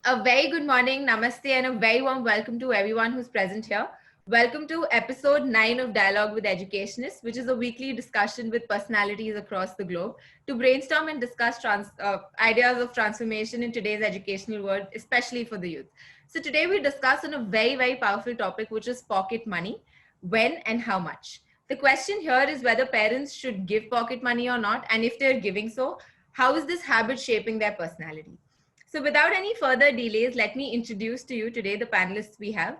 A very good morning, namaste, and a very warm welcome to everyone who's present here. Welcome to episode 9 of Dialogue with Educationists, which is a weekly discussion with personalities across the globe to brainstorm and discuss ideas of transformation in today's educational world, especially for the youth. So, today we discuss on a very, very powerful topic, which is pocket money, when and how much. The question here is whether parents should give pocket money or not, and if they're giving so, how is this habit shaping their personality? So without any further delays, let me introduce to you today the panelists we have.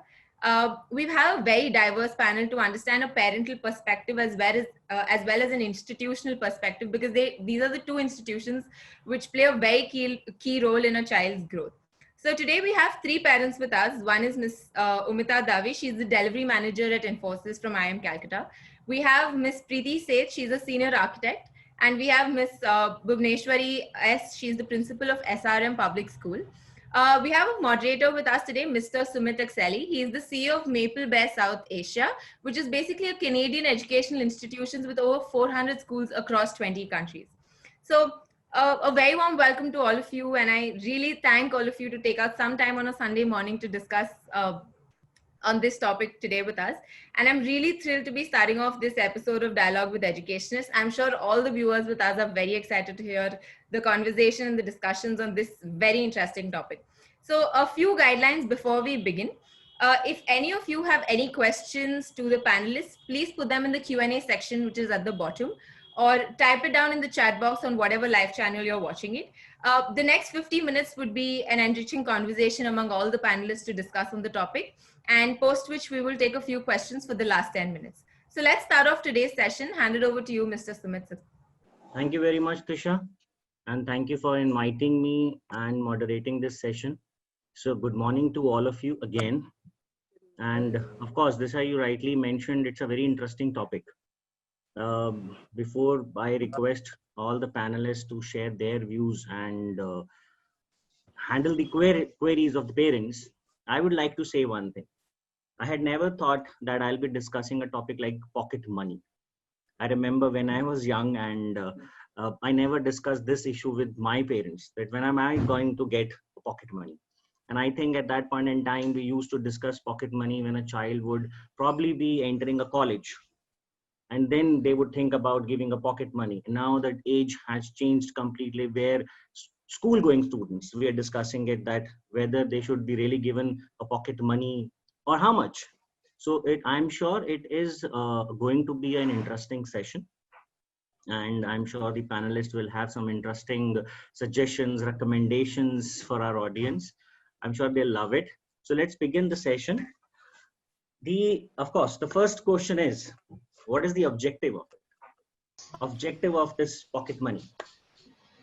We have a very diverse panel to understand a parental perspective as well as an institutional perspective, because these are the two institutions which play a very key role in a child's growth. So today we have three parents with us. One is Ms. Umita Dave. She's the delivery manager at Infosys from IIM Calcutta. We have Ms. Preeti Seth. She's a senior architect. And we have Ms. Bhuvneshwari S. She's the principal of SRM Public School. We have a moderator with us today, Mr. Sumit Akseli. He is the CEO of Maple Bear South Asia, which is basically a Canadian educational institution with over 400 schools across 20 countries. So a very warm welcome to all of you. And I really thank all of you to take out some time on a Sunday morning to discuss on this topic today with us. And I'm really thrilled to be starting off this episode of Dialogue with Educationists. I'm sure all the viewers with us are very excited to hear the conversation and the discussions on this very interesting topic. So a few guidelines before we begin. If any of you have any questions to the panelists, please put them in the Q&A section, which is at the bottom, or type it down in the chat box on whatever live channel you're watching it. The next 50 minutes would be an enriching conversation among all the panelists to discuss on the topic, and post which we will take a few questions for the last 10 minutes. So let's start off today's session. Hand it over to you, Mr. Sumit. Thank you very much, Tisha. And thank you for inviting me and moderating this session. So good morning to all of you again. And of course, this, as you rightly mentioned, it's a very interesting topic. Before I request all the panelists to share their views and handle the queries of the parents, I would like to say one thing. I had never thought that I'll be discussing a topic like pocket money. I remember when I was young and I never discussed this issue with my parents, that when am I going to get pocket money? And I think at that point in time, we used to discuss pocket money when a child would probably be entering a college. And then they would think about giving a pocket money. Now that age has changed completely, where school going students, we are discussing it, that whether they should be really given a pocket money or how much. So I'm sure it is going to be an interesting session. And I'm sure the panelists will have some interesting suggestions, recommendations for our audience. I'm sure they'll love it. So let's begin the session. Of course, the first question is, what is the objective of it? Objective of this pocket money.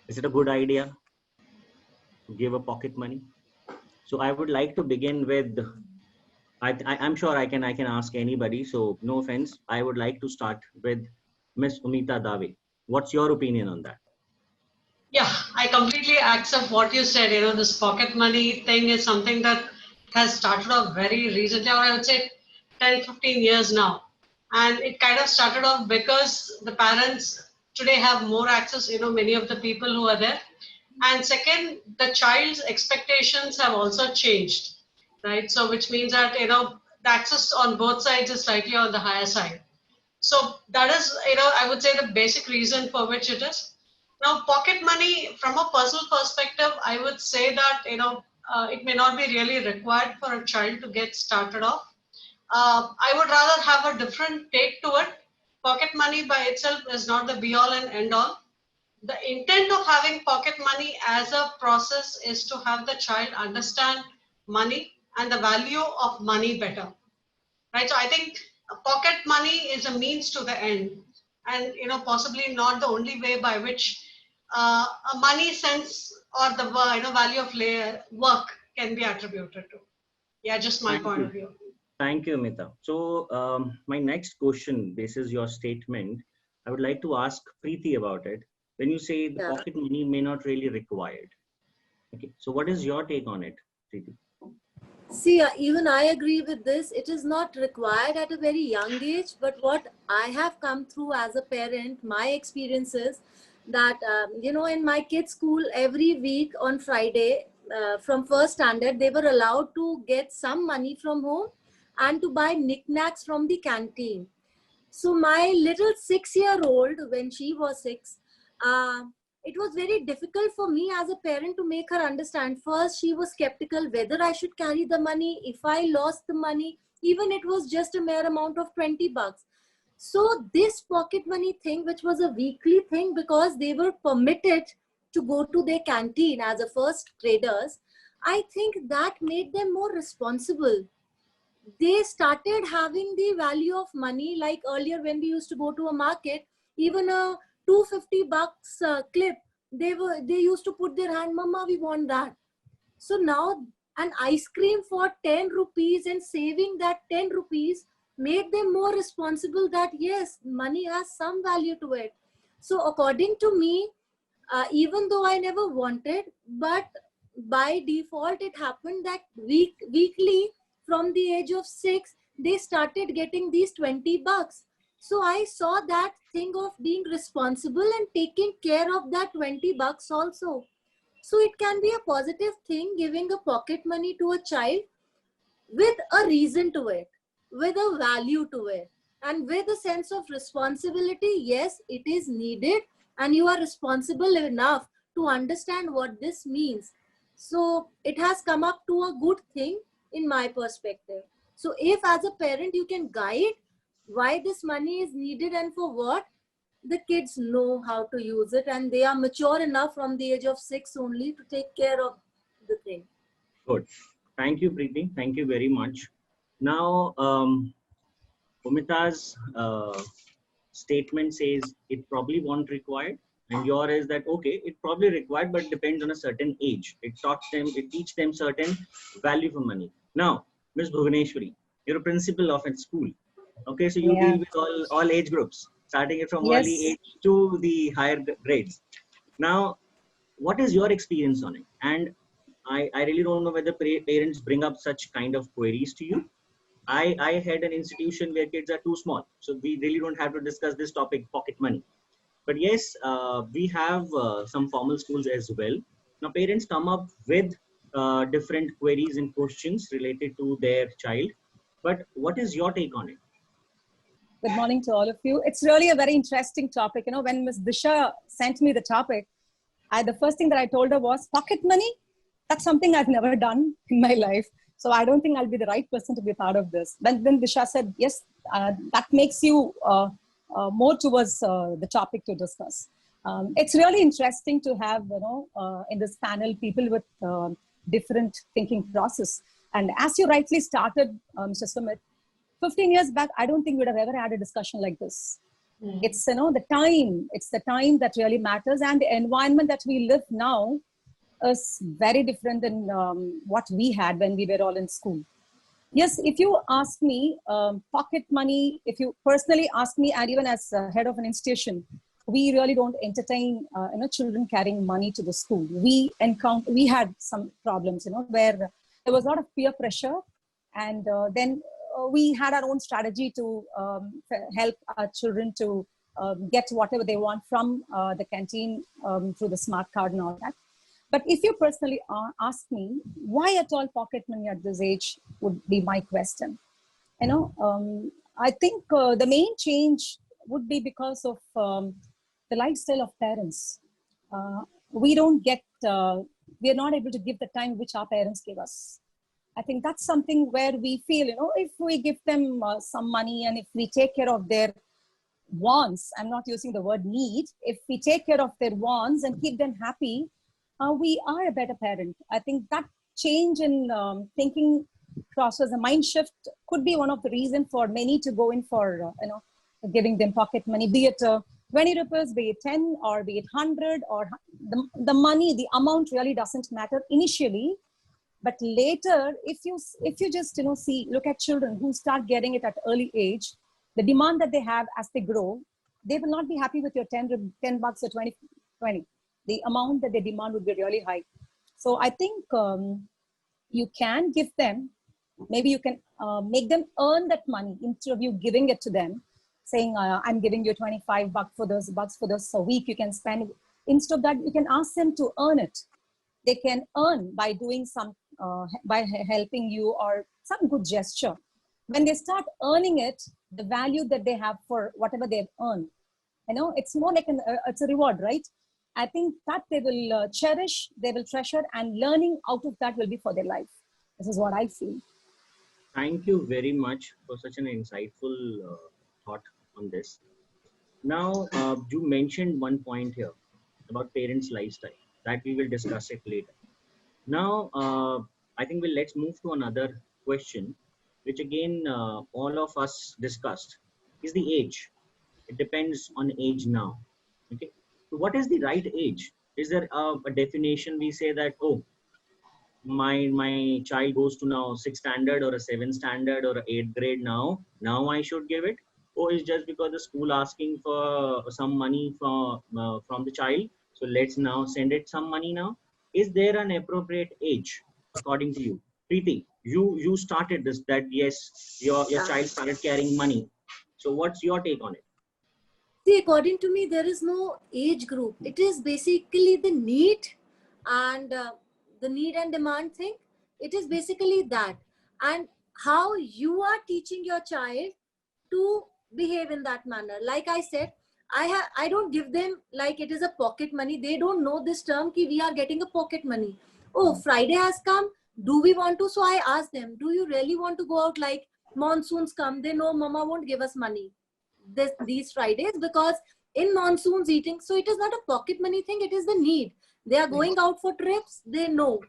Is it a good idea to give a pocket money? So I would like to begin with, I'm sure I can ask anybody, so no offense. I would like to start with Miss Umita Dave. What's your opinion on that? Yeah, I completely accept what you said. This pocket money thing is something that has started off very recently, or I would say 10, 15 years now. And it kind of started off because the parents today have more access, many of the people who are there. And second, the child's expectations have also changed. Right, so which means that the access on both sides is slightly on the higher side. So that is I would say the basic reason for which it is. Now, pocket money from a personal perspective, I would say that it may not be really required for a child to get started off. I would rather have a different take to it. Pocket money by itself is not the be all and end all. The intent of having pocket money as a process is to have the child understand money and the value of money better, right? So I think pocket money is a means to the end, and possibly not the only way by which a money sense or the value of work can be attributed to. Yeah, just my point of view. Thank you, Amita. So my next question, this is your statement. I would like to ask Preeti about it. When you say the pocket money may not really required, okay, so what is your take on it, Preeti? See, even I agree with this. It is not required at a very young age, but what I have come through as a parent, my experiences that, in my kids' school, every week on Friday, from first standard, they were allowed to get some money from home and to buy knickknacks from the canteen. So my little 6-year-old, when she was 6, it was very difficult for me as a parent to make her understand. First, she was skeptical whether I should carry the money. If I lost the money, even it was just a mere amount of 20 bucks. So this pocket money thing, which was a weekly thing because they were permitted to go to their canteen as a first graders, I think that made them more responsible. They started having the value of money. Like earlier when we used to go to a market, even a 250 bucks clip, they used to put their hand, mama, we want that. So now an ice cream for 10 rupees and saving that 10 rupees made them more responsible that yes, money has some value to it. So according to me, even though I never wanted, but by default it happened that weekly from the age of 6, they started getting these 20 bucks. So I saw that thing of being responsible and taking care of that 20 bucks also. So it can be a positive thing, giving a pocket money to a child with a reason to it, with a value to it, and with a sense of responsibility. Yes, it is needed, and you are responsible enough to understand what this means. So it has come up to a good thing in my perspective. So if as a parent you can guide why this money is needed and for what, the kids know how to use it, and they are mature enough from the age of 6 only to take care of the thing. Good. Thank you, Preeti. Thank you very much. Now, Umita's statement says it probably won't required, and your is that okay, it probably required, but depends on a certain age. It teach them certain value for money. Now, Ms. Bhuvaneshwari, you're a principal of a school. Okay, so you Yeah. deal with all age groups, starting it from Yes. early age to the higher grades. Now, what is your experience on it? And I really don't know whether parents bring up such kind of queries to you. I had an institution where kids are too small, so we really don't have to discuss this topic, pocket money. But yes, we have some formal schools as well. Now, parents come up with different queries and questions related to their child. But what is your take on it? Good morning to all of you. It's really a very interesting topic. You know, when Ms. Disha sent me the topic, the first thing that I told her was pocket money. That's something I've never done in my life. So I don't think I'll be the right person to be a part of this. Then Disha said, yes, that makes you more towards the topic to discuss. It's really interesting to have, in this panel, people with different thinking process. And as you rightly started, Mr. Sumit, 15 years back, I don't think we'd have ever had a discussion like this. It's, the time that really matters, and the environment that we live now is very different than what we had when we were all in school. Yes, if you ask me, pocket money, if you personally ask me, and even as head of an institution, we really don't entertain, children carrying money to the school. We had some problems, where there was a lot of peer pressure, and then we had our own strategy to help our children to get whatever they want from the canteen through the smart card and all that. But if you personally ask me, why at all pocket money at this age would be my question. I think the main change would be because of the lifestyle of parents. We are not able to give the time which our parents gave us. I think that's something where we feel, if we give them some money and if we take care of their wants, I'm not using the word need, if we take care of their wants and keep them happy, we are a better parent. I think that change in thinking process, a mind shift, could be one of the reasons for many to go in for, giving them pocket money, be it 20 rupees, be it 10, or be it 100, or the money, the amount really doesn't matter initially. But later, if you just look at children who start getting it at early age, the demand that they have as they grow, they will not be happy with your 10 bucks or 20. The amount that they demand would be really high. So I think you can give them, maybe you can make them earn that money instead of you giving it to them, saying, I'm giving you 25 bucks for this a week you can spend. Instead of that, you can ask them to earn it. they can earn by doing some, helping you or some good gesture. When they start earning it, the value that they have for whatever they've earned, it's more like it's a reward, right? I think that they will cherish, they will treasure, and learning out of that will be for their life. This is what I feel. Thank you very much for such an insightful thought on this. Now, you mentioned one point here about parents' lifestyle that we will discuss it later. Now, I think let's move to another question, which again all of us discussed, is the age. It depends on age now. Okay, so what is the right age? Is there a definition? We say that, oh, my child goes to now 6th standard or a 7th standard or a 8th grade now I should give it, or is just because the school asking for some money from the child, so let's now send it some money now? Is there an appropriate age according to you? Preeti, you started this, that yes, your child started carrying money, so what's your take on it? See, according to me, there is no age group. It is basically the need and the need and demand thing. It is basically that. And how you are teaching your child to behave in that manner. Like I said, I don't give them like it is a pocket money. They don't know this term ki we are getting a pocket money. Oh, Friday has come. Do we want to? So I ask them, do you really want to go out? Like monsoons come, they know mama won't give us money these Fridays because in monsoons eating. So it is not a pocket money thing. It is the need. They are going out for trips. They know.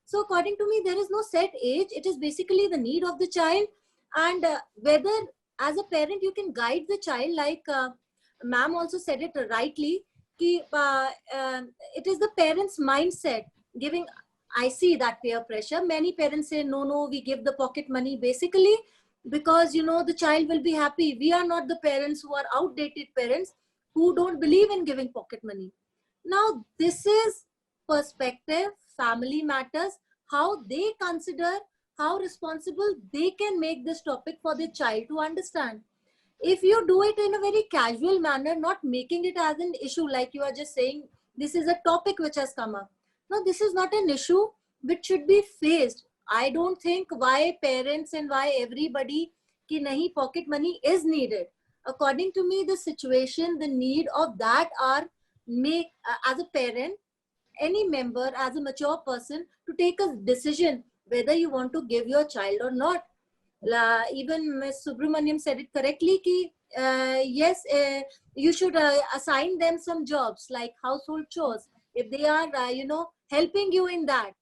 So according to me, there is no set age. It is basically the need of the child, and whether as a parent you can guide the child, like ma'am also said it rightly, ki, it is the parent's mindset giving. I see that peer pressure. Many parents say, no, we give the pocket money basically because, the child will be happy. We are not the parents who are outdated parents who don't believe in giving pocket money. Now, this is perspective, family matters, how they consider, how responsible they can make this topic for their child to understand. If you do it in a very casual manner, not making it as an issue, like you are just saying, this is a topic which has come up. No, this is not an issue which should be faced. I don't think why parents and why everybody ki nahi, pocket money is needed. According to me, the situation, the need of that are make as a parent, any member, as a mature person, to take a decision whether you want to give your child or not. Even Ms. Subramaniam said it correctly ki, yes, you should assign them some jobs like household chores. If they are, helping you in that,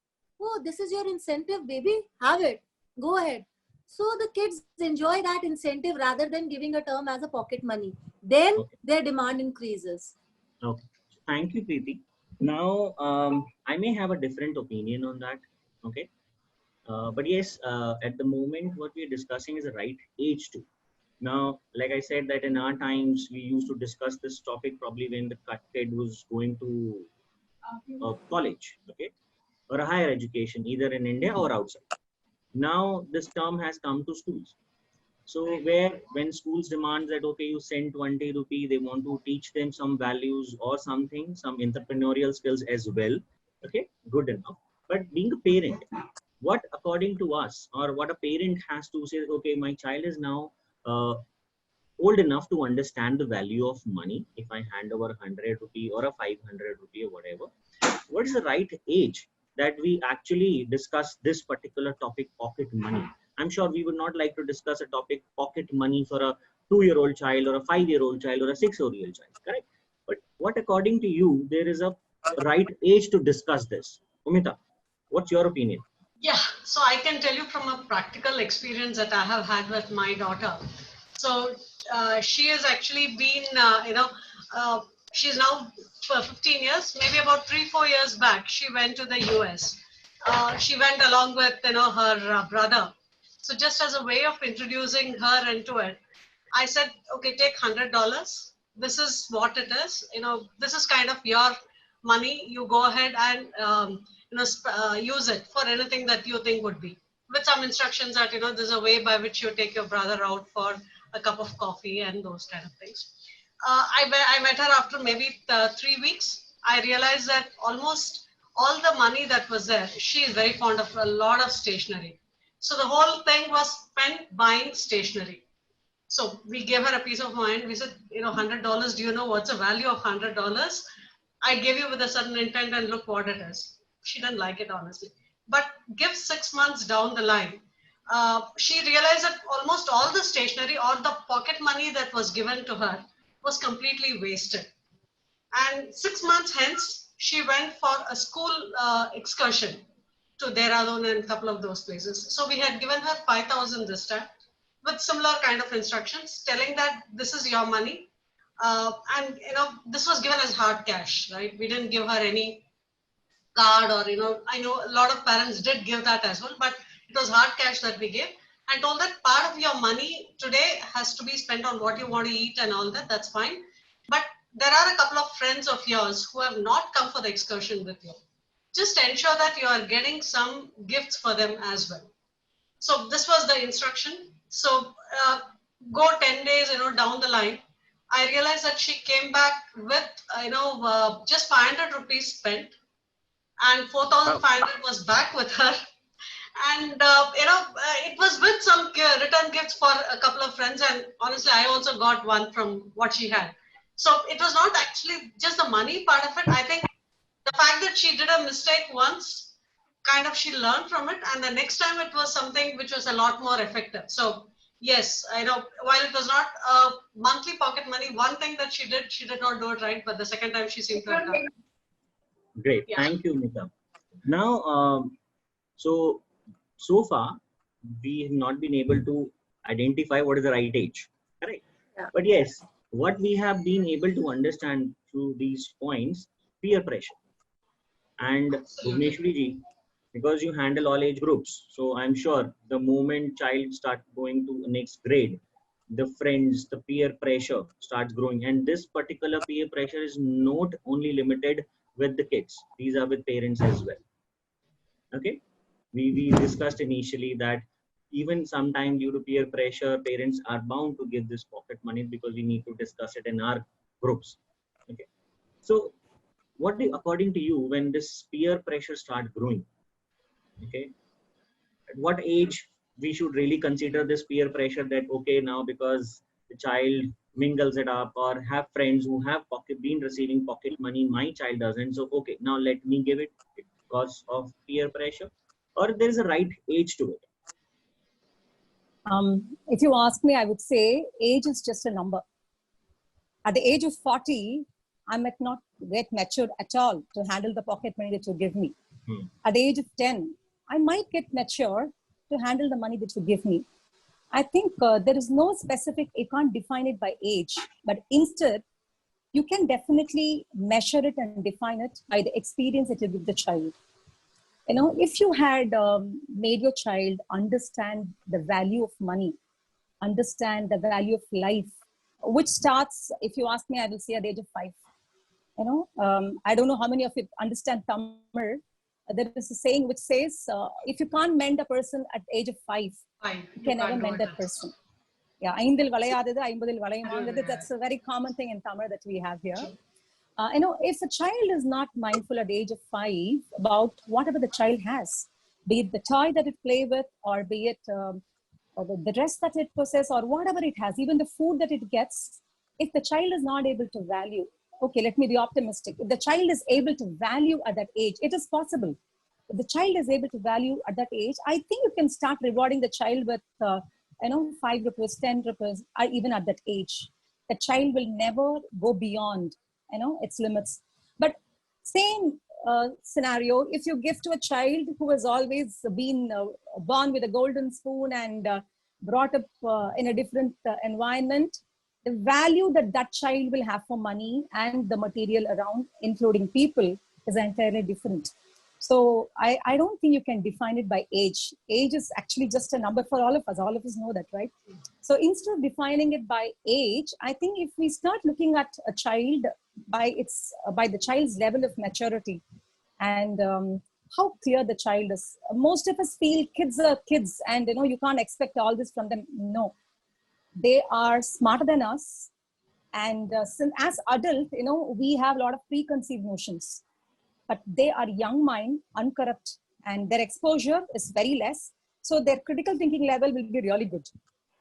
oh, this is your incentive, baby, have it, go ahead. So the kids enjoy that incentive rather than giving a term as a pocket money. Then their demand increases. Okay, thank you, Preeti. Now, I may have a different opinion on that. Okay. But yes, at the moment, what we are discussing is the right age too. Now, like I said, that in our times, we used to discuss this topic probably when the kid was going to college, okay, or a higher education, either in India or outside. Now, this term has come to schools. So when schools demand that, okay, you send 20 rupee, they want to teach them some values or something, some entrepreneurial skills as well. Okay, good enough. But being a parent, what according to us, or what a parent has to say, okay, my child is now old enough to understand the value of money. If I hand over 100 rupee or a 500 rupee or whatever, what is the right age that we actually discuss this particular topic, pocket money? I'm sure we would not like to discuss a topic, pocket money, for a 2-year-old child or a 5-year-old child or a 6-year-old child, correct? But what according to you, there is a right age to discuss this? Umita, what's your opinion? Yeah, so I can tell you from a practical experience that I have had with my daughter. So she has actually been, she's now for 15 years, maybe about 3-4 years back, she went to the US. She went along with, her brother. So just as a way of introducing her into it, I said, okay, take $100. This is what it is. This is kind of your money. You go ahead and, use it for anything that you think would be. With some instructions that, there's a way by which you take your brother out for a cup of coffee and those kind of things. I met her after maybe 3 weeks. I realized that almost all the money that was there, she is very fond of a lot of stationery. So the whole thing was spent buying stationery. So we gave her a peace of mind. We said, $100, do you know what's the value of $100? I gave you with a certain intent and look what it is. She didn't like it, honestly. But give 6 months down the line, she realized that almost all the stationery or the pocket money that was given to her was completely wasted. And 6 months hence, she went for a school excursion to Dehradun and a couple of those places. So we had given her 5,000 this time with similar kind of instructions, telling that this is your money. And this was given as hard cash, right? We didn't give her any card or, I know a lot of parents did give that as well, but it was hard cash that we gave and told that part of your money today has to be spent on what you want to eat and all that. That's fine. But there are a couple of friends of yours who have not come for the excursion with you. Just ensure that you are getting some gifts for them as well. So this was the instruction. So go 10 days, down the line. I realized that she came back with, just 500 rupees spent and 4,500 was back with her. And, it was with some return gifts for a couple of friends. And honestly, I also got one from what she had. So it was not actually just the money part of it. I think the fact that she did a mistake once, kind of she learned from it. And the next time it was something which was a lot more effective. So yes, I know while it was not a monthly pocket money, one thing that she did not do it right. But the second time she seemed to have done it. Great. Yeah. Thank you, Mita. Now, so far, we have not been able to identify what is the right age. Correct. Yeah. But yes, what we have been able to understand through these points, peer pressure. And Absolutely. Bhuvneshwari ji, because you handle all age groups, so I'm sure the moment child start going to the next grade, the friends, the peer pressure starts growing. And this particular peer pressure is not only limited with the kids. These are with parents as well. Okay. We discussed initially that even sometime due to peer pressure, parents are bound to give this pocket money because we need to discuss it in our groups. Okay. So according to you, when this peer pressure start growing, okay, at what age we should really consider this peer pressure that, okay, now because the child mingles it up or have friends who have been receiving pocket money, my child doesn't. So, okay, now let me give it because of peer pressure, or there is a right age to it. If you ask me, I would say age is just a number. At the age of 40, I might not get matured at all to handle the pocket money that you give me. At the age of 10, I might get mature to handle the money that you give me. I think there is no specific, you can't define it by age, but instead, you can definitely measure it and define it by the experience that you give the child. If you had made your child understand the value of money, understand the value of life, which starts, if you ask me, I will say at the age of 5. I don't know how many of you understand Tamil. There is a saying which says, if you can't mend a person at the age of 5, you can never mend that person. Yeah, that's a very common thing in Tamil that we have here. If a child is not mindful at the age of 5 about whatever the child has, be it the toy that it play with, or be it the dress that it possesses, or whatever it has, even the food that it gets, if the child is not able to value, okay, let me be optimistic. If the child is able to value at that age, it is possible. If the child is able to value at that age, I think you can start rewarding the child with, 5 rupees, 10 rupees, or even at that age. The child will never go beyond, its limits. But same scenario, if you give to a child who has always been born with a golden spoon and brought up in a different environment, the value that that child will have for money and the material around, including people, is entirely different. So I don't think you can define it by age. Age is actually just a number for all of us. All of us know that, right? So instead of defining it by age, I think if we start looking at a child by the child's level of maturity and how clear the child is. Most of us feel kids are kids and you can't expect all this from them. No, they are smarter than us. And as adults, we have a lot of preconceived notions. but they are young mind, uncorrupt, and their exposure is very less. So their critical thinking level will be really good.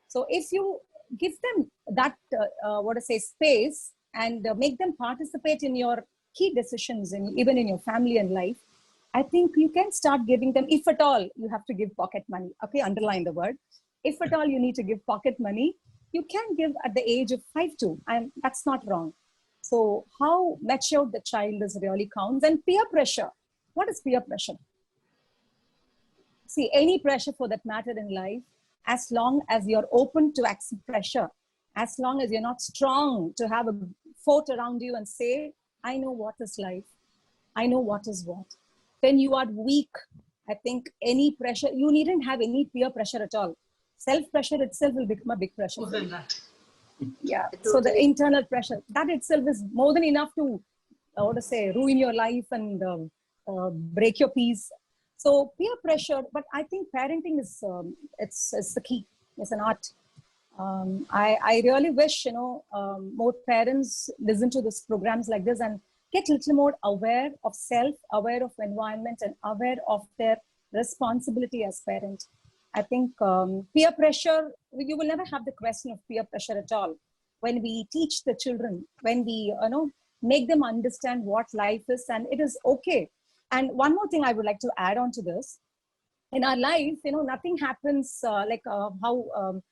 So if you give them that, space and make them participate in your key decisions, and even in your family and life, I think you can start giving them, if at all you have to give pocket money. Okay, underline the word. If at all you need to give pocket money, you can give at the age of 5 too, and that's not wrong. So how matured the child is really counts. And peer pressure. What is peer pressure? See, any pressure for that matter in life, as long as you're open to accept pressure, as long as you're not strong to have a fort around you and say, I know what is life, I know what is what. When you are weak, I think any pressure, you needn't have any peer pressure at all. Self-pressure itself will become a big pressure. More than that. Yeah. So the internal pressure, that itself is more than enough to, ruin your life and break your peace. So peer pressure, but I think parenting is, it's the key. It's an art. I really wish, more parents listen to these programs like this and get a little more aware of self, aware of environment, and aware of their responsibility as parents. I think peer pressure, you will never have the question of peer pressure at all. When we teach the children, when we, make them understand what life is, and it is okay. And one more thing I would like to add on to this. In our life, nothing happens how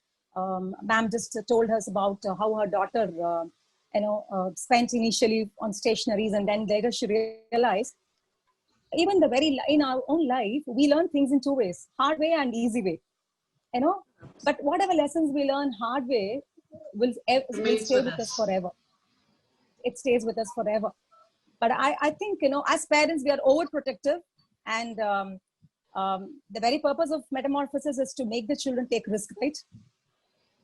ma'am just told us about how her daughter, spent initially on stationaries, and then later she realized, even in our own life, we learn things in two ways: hard way and easy way. But whatever lessons we learn hard way will stay with us forever. It stays with us forever. But I think, as parents, we are overprotective, and the very purpose of metamorphosis is to make the children take risk, right?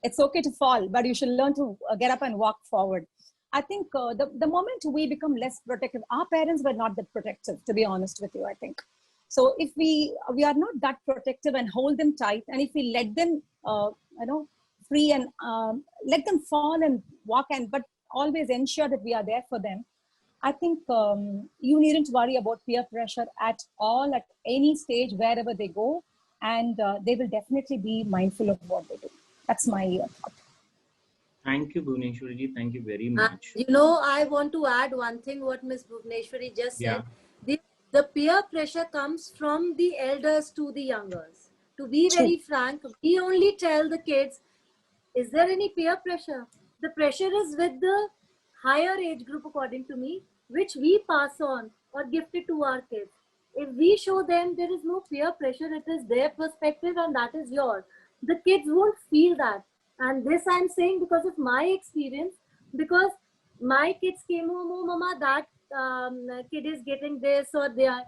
It's okay to fall, but you should learn to get up and walk forward. I think the moment we become less protective, our parents were not that protective, to be honest with you, I think. So if we are not that protective and hold them tight, and if we let them, free and let them fall and walk, but always ensure that we are there for them, I think you needn't worry about peer pressure at all, at any stage, wherever they go, and they will definitely be mindful of what they do. That's my thought. Thank you, Bhuvneshwari. Thank you very much. I want to add one thing what Ms. Bhuvneshwari just said. The peer pressure comes from the elders to the youngers. To be very frank, we only tell the kids, is there any peer pressure? The pressure is with the higher age group, according to me, which we pass on or gift it to our kids. If we show them there is no peer pressure, it is their perspective and that is yours. The kids won't feel that. And this I'm saying because of my experience, because my kids came home, oh mama, that kid is getting this or they are.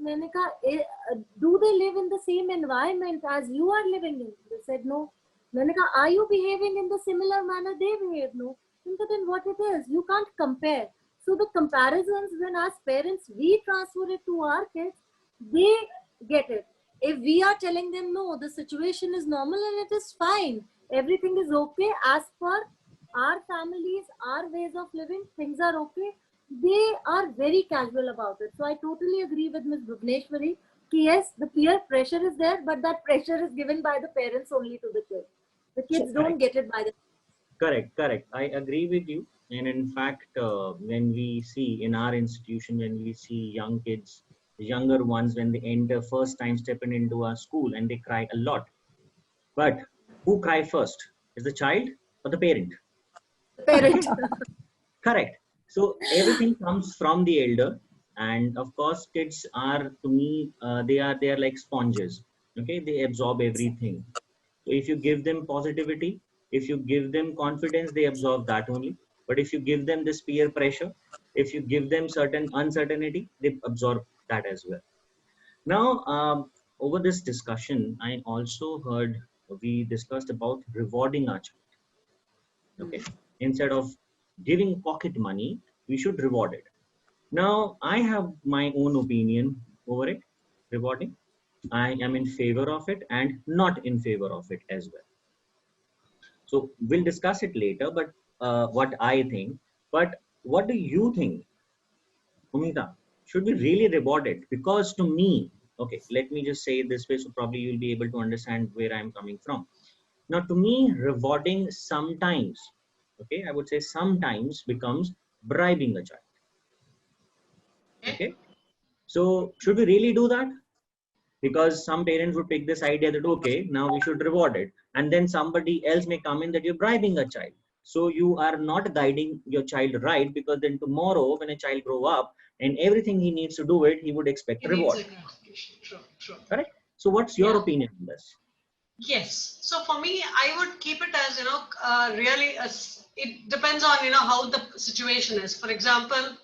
Do they live in the same environment as you are living in? They said no. Are you behaving in the similar manner they behave? No. Then what it is? You can't compare. So the comparisons, when as parents we transfer it to our kids, they get it. If we are telling them no, the situation is normal and it is fine, everything is okay as per our families, our ways of living, things are okay, they are very casual about it. So I totally agree with Ms. Bhuvneshwari. Yes, the peer pressure is there, but that pressure is given by the parents only to the kids. The kids don't get it by the. Correct. I agree with you. And in fact, when we see in our institution, when we see young kids, the younger ones, when they enter first time stepping into our school and they cry a lot. But who cry first? Is the child or the parent? Parent. Correct. So everything comes from the elder. And of course, kids are, to me, they are like sponges. Okay, they absorb everything. So if you give them positivity, if you give them confidence, they absorb that only. But if you give them this peer pressure, if you give them certain uncertainty, they absorb that as well. Now, over this discussion, I also heard we discussed about rewarding our child. Okay, instead of giving pocket money, we should reward it. Now, I have my own opinion over it, rewarding. I am in favor of it and not in favor of it as well. So we'll discuss it later, but what I think. But what do you think, Umida? should be really rewarded. Because to me, okay, let me just say it this way, so probably you'll be able to understand where I'm coming from. Now, to me, rewarding sometimes, okay, I would say sometimes becomes bribing a child. Okay, so should we really do that? Because some parents would pick this idea that, okay, now we should reward it, and then somebody else may come in that you're bribing a child. So you are not guiding your child right, because then tomorrow when a child grow up and everything he needs to do it, he would expect It needs reward. a gratification. True, true. Correct? So what's your Yeah. opinion on this? Yes. So for me, I would keep it as, really, it depends on, how the situation is. For example,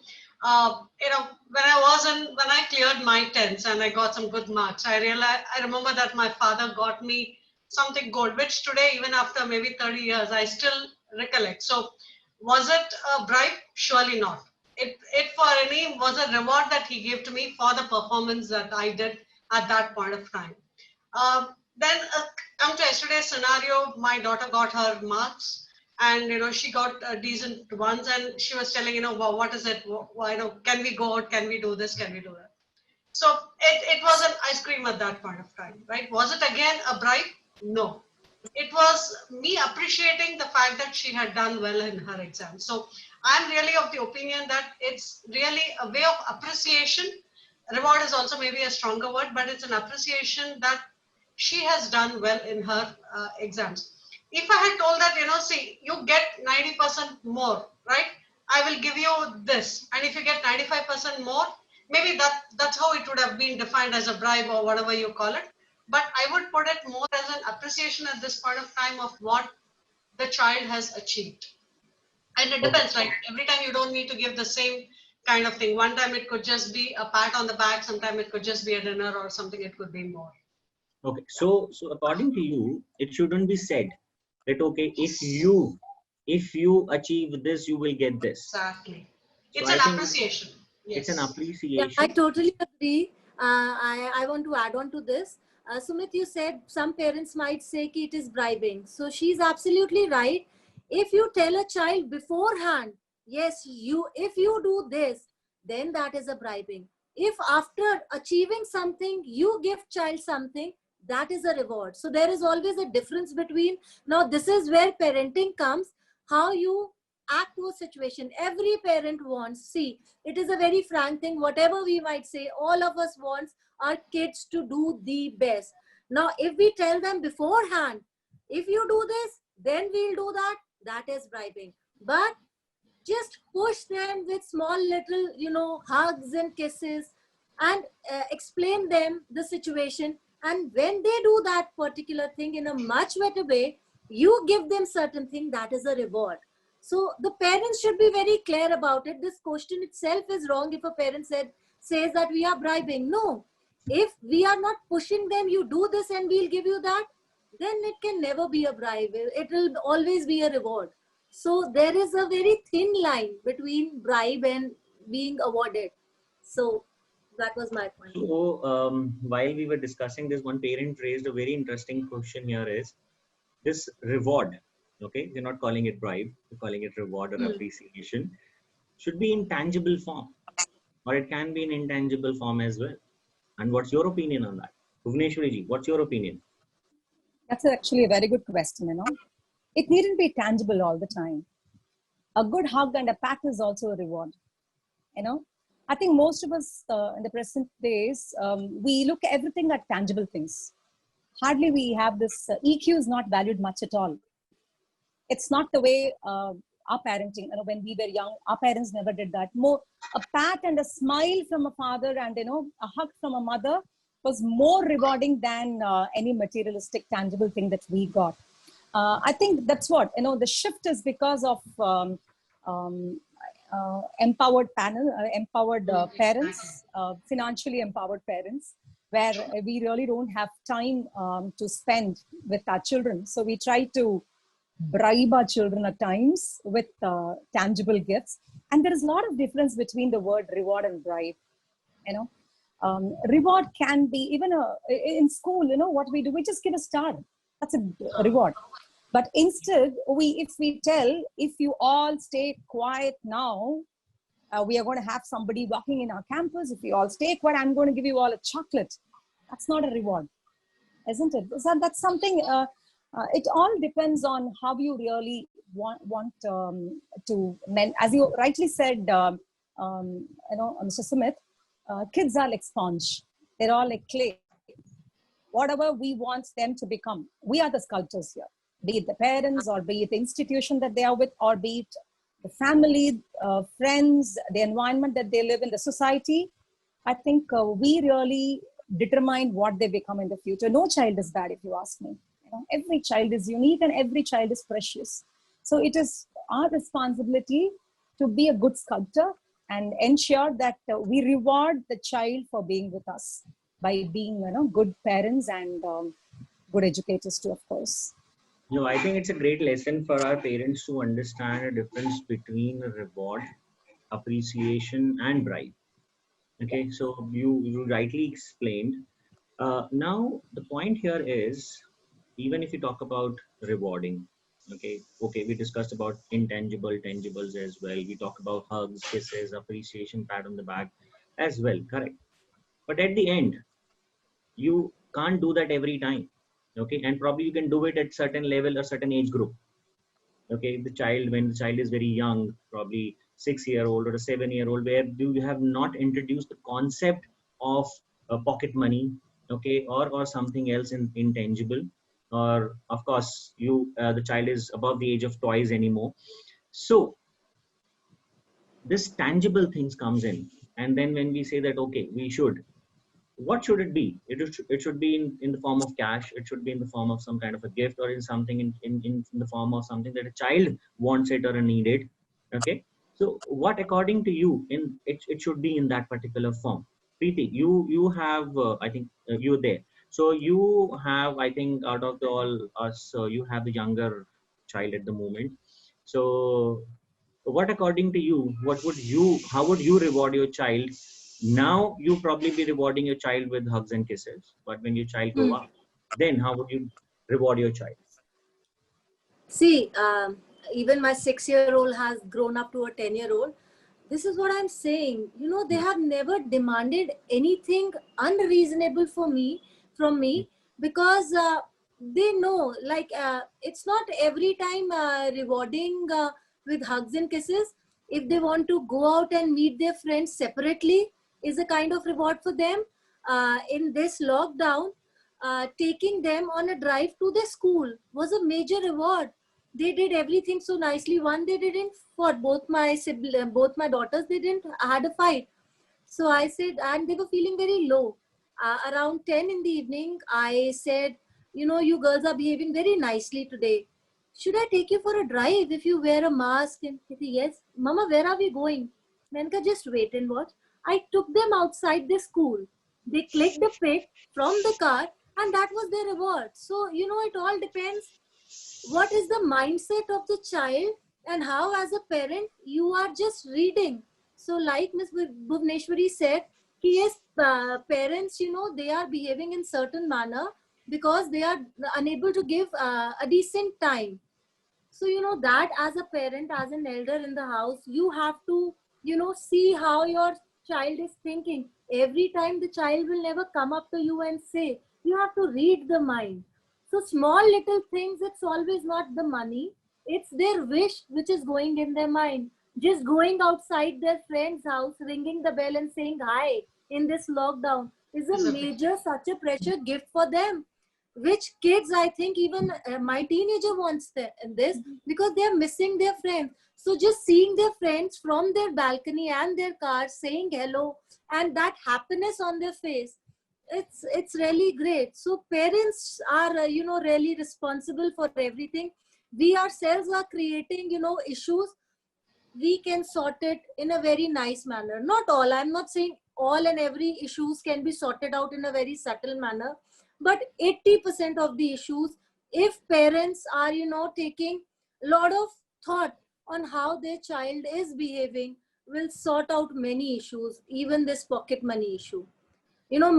when I cleared my 10s and I got some good marks, I remember that my father got me something gold, which today, even after maybe 30 years, I still recollect. So was it a bribe? Surely not. It was a reward that he gave to me for the performance that I did at that point of time. Then come to yesterday's scenario, my daughter got her marks, and she got decent ones, and she was telling, well, what is it? Can we go out? Can we do this? Can we do that? So it was an ice cream at that point of time, right? Was it again a bribe? No. It was me appreciating the fact that she had done well in her exam. So I'm really of the opinion that it's really a way of appreciation. Reward is also maybe a stronger word, but it's an appreciation that she has done well in her exams. If I had told that, see, you get 90% more, right? I will give you this. And if you get 95% more, maybe that's how it would have been defined as a bribe or whatever you call it. But I would put it more as an appreciation at this point of time of what the child has achieved. And it depends, right? Every time you don't need to give the same kind of thing. One time it could just be a pat on the back. Sometime it could just be a dinner or something. It could be more. Okay, so according to you, it shouldn't be said that, okay, if you achieve this, you will get this. Exactly. So It's I an think appreciation. Yes. it's an Yeah, appreciation. I totally agree. I want to add on to this. Sumit, you said some parents might say ki it is bribing. So she's absolutely right. If you tell a child beforehand, yes, if you do this, then that is a bribing. If after achieving something, you give child something, that is a reward. So there is always a difference between, now this is where parenting comes, how you act to a situation. Every parent wants, see, it is a very frank thing, whatever we might say, all of us wants our kids to do the best. Now if we tell them beforehand, if you do this, then we'll do that, that is bribing. But just push them with small little hugs and kisses, and explain them the situation, and when they do that particular thing in a much better way, you give them certain thing, that is a reward. So the parents should be very clear about it. This question itself is wrong if a parent says that we are bribing. No, if we are not pushing them, you do this and we'll give you that, then it can never be a bribe. It will always be a reward. So there is a very thin line between bribe and being awarded. So that was my point. So while we were discussing this, one parent raised a very interesting question here is this reward. Okay, they're not calling it bribe, they're calling it reward or appreciation. Should be in tangible form, or it can be in intangible form as well. And what's your opinion on that? Bhuvneshwari ji, what's your opinion? That's actually a very good question. It needn't be tangible all the time. A good hug and a pat is also a reward. I think most of us in the present days, we look at everything at tangible things. Hardly we have this, EQ is not valued much at all. It's not the way our parenting, when we were young, our parents never did that. More a pat and a smile from a father and, a hug from a mother was more rewarding than any materialistic, tangible thing that we got. I think that's what, the shift is because of empowered parents, financially empowered parents, where we really don't have time to spend with our children. So we try to bribe our children at times with tangible gifts. And there is a lot of difference between the word reward and bribe. Reward can be even in school, what we do, we just give a star. That's a reward. But instead, if we tell, if you all stay quiet now, We are going to have somebody walking in our campus. If we all stay quiet, I'm going to give you all a chocolate. That's not a reward, isn't it? That's something, it all depends on how you really want to, as you rightly said, Mr. Sumit, kids are like sponge. They're all like clay. Whatever we want them to become, we are the sculptors here, be it the parents or be it the institution that they are with, or be it the family, friends, the environment that they live in, the society. I think we really determine what they become in the future. No child is bad, if you ask me. Every child is unique and every child is precious. So it is our responsibility to be a good sculptor and ensure that we reward the child for being with us by being good parents and good educators too, of course. No, I think it's a great lesson for our parents to understand a difference between a reward, appreciation, and bribe. Okay, so you rightly explained. Now the point here is, even if you talk about rewarding, okay, we discussed about intangible, tangibles as well. We talk about hugs, kisses, appreciation, pat on the back as well, correct? But at the end, you can't do that every time, okay? And probably you can do it at certain level or certain age group. Okay, when the child is very young, probably 6-year-old or a 7-year-old, where you have not introduced the concept of pocket money, okay, or something else intangible, or of course the child is above the age of toys anymore. So this tangible things comes in, and then when we say that, okay, what should it be? It should be in the form of cash. It should be in the form of some kind of a gift, or in something in the form of something that a child wants it or needed. Okay. So what, according to you, it should be in that particular form? Preeti, you have, I think you're there. So you have, I think, out of all us, you have the younger child at the moment. So what, according to you, how would you reward your child? Now you probably be rewarding your child with hugs and kisses, but when your child grow up, then how would you reward your child? See, even my 6-year-old has grown up to a 10-year-old. This is what I'm saying. They have never demanded anything unreasonable from me, because they know, like, it's not every time rewarding with hugs and kisses. If they want to go out and meet their friends separately, is a kind of reward for them. In this lockdown, taking them on a drive to the school was a major reward. They did everything so nicely. One, they didn't fought. Both my daughters, they didn't had a fight. So I said, and they were feeling very low. Around 10 in the evening, I said, you girls are behaving very nicely today. Should I take you for a drive if you wear a mask? And they said, yes. Mama, where are we going? Menka, just wait and watch. I took them outside the school. They clicked the pic from the car, and that was their reward. So, it all depends. What is the mindset of the child, and how, as a parent, you are just reading. So, like Ms. Bhuvneshwari said, yes, parents, they are behaving in certain manner because they are unable to give a decent time. So, that as a parent, as an elder in the house, you have to, see how your child is thinking. Every time the child will never come up to you and say, you have to read the mind. So small little things, it's always not the money. It's their wish which is going in their mind. Just going outside their friend's house, ringing the bell and saying hi in this lockdown is a major, such a precious gift for them. Which kids, I think even my teenager wants this, because they're missing their friends. So just seeing their friends from their balcony and their car saying hello, and that happiness on their face, it's really great. So parents are really responsible for everything. We ourselves are creating issues. We can sort it in a very nice manner. Not all, I'm not saying all and every issues can be sorted out in a very subtle manner, but 80% of the issues, if parents are taking a lot of thought on how their child is behaving, will sort out many issues, even this pocket money issue. Even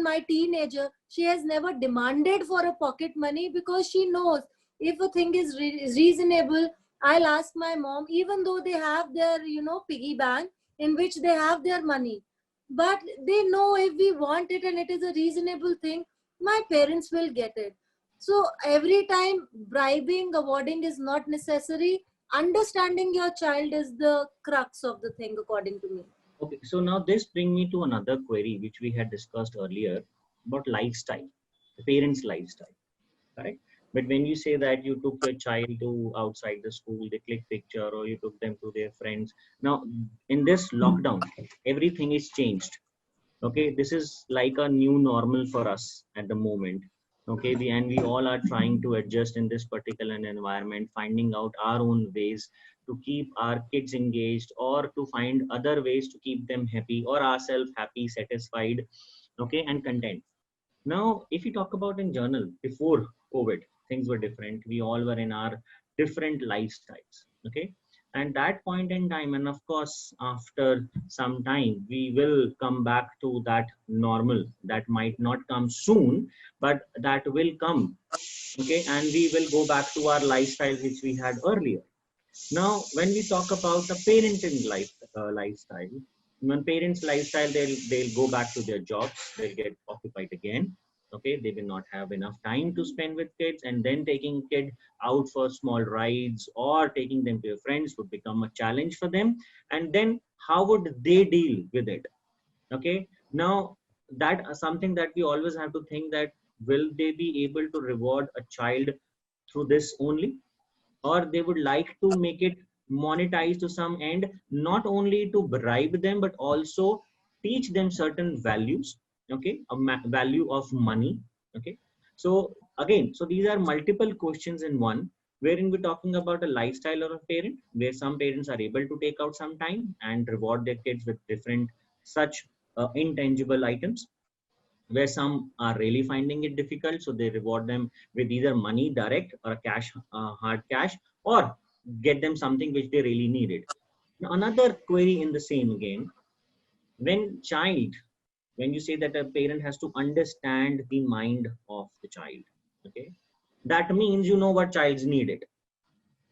my teenager, she has never demanded for a pocket money, because she knows if a thing is reasonable, I'll ask my mom. Even though they have their piggy bank, in which they have their money. But they know if we want it and it is a reasonable thing, my parents will get it. So every time bribing, awarding is not necessary. Understanding your child is the crux of the thing, according to me. Okay, so now this brings me to another query which we had discussed earlier about lifestyle, the parents' lifestyle, correct? But when you say that you took your child to outside the school, they click picture, or you took them to their friends. Now, in this lockdown, everything is changed. Okay, this is like a new normal for us at the moment. Okay, and we all are trying to adjust in this particular environment, finding out our own ways to keep our kids engaged, or to find other ways to keep them happy, or ourselves happy, satisfied, okay, and content. Now, if you talk about in journal, before COVID, things were different. We all were in our different lifestyles. Okay. And that point in time, and of course, after some time, we will come back to that normal that might not come soon, but that will come. Okay. And we will go back to our lifestyle which we had earlier. Now, when we talk about the parenting lifestyle, when parents' lifestyle, they'll go back to their jobs, they'll get occupied again. Okay, they will not have enough time to spend with kids, and then taking kid out for small rides or taking them to their friends would become a challenge for them. And then how would they deal with it? Okay, now that something that we always have to think, that will they be able to reward a child through this only, or they would like to make it monetize to some end, not only to bribe them but also teach them certain values. Okay, value of money. Okay, so again, so these are multiple questions in one, wherein we're talking about a lifestyle of a parent, where some parents are able to take out some time and reward their kids with different such intangible items, where some are really finding it difficult, so they reward them with either money direct, or a cash, hard cash, or get them something which they really needed. Now, another query in the same again, when child, when you say that a parent has to understand the mind of the child, okay, that means you know what child's needed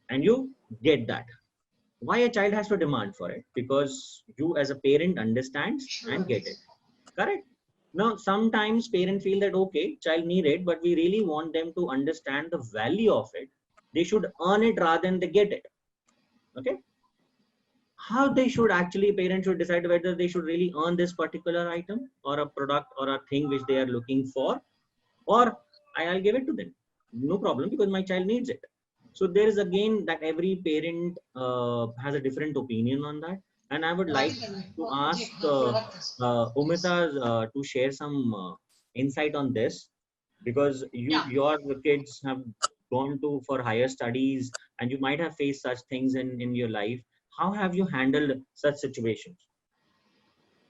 and you get that. Why a child has to demand for it? Because you as a parent understands and Sure. get it, correct? Now, sometimes parents feel that, okay, child need it, but we really want them to understand the value of it. They should earn it rather than they get it. Okay. How they should actually, parents should decide whether they should really earn this particular item or a product or a thing which they are looking for, or I'll give it to them. No problem, because my child needs it. So there is again that every parent has a different opinion on that. And I would like to ask Umita to share some insight on this, because Yeah. your kids have gone to for higher studies, and you might have faced such things in your life. How have you handled such situations?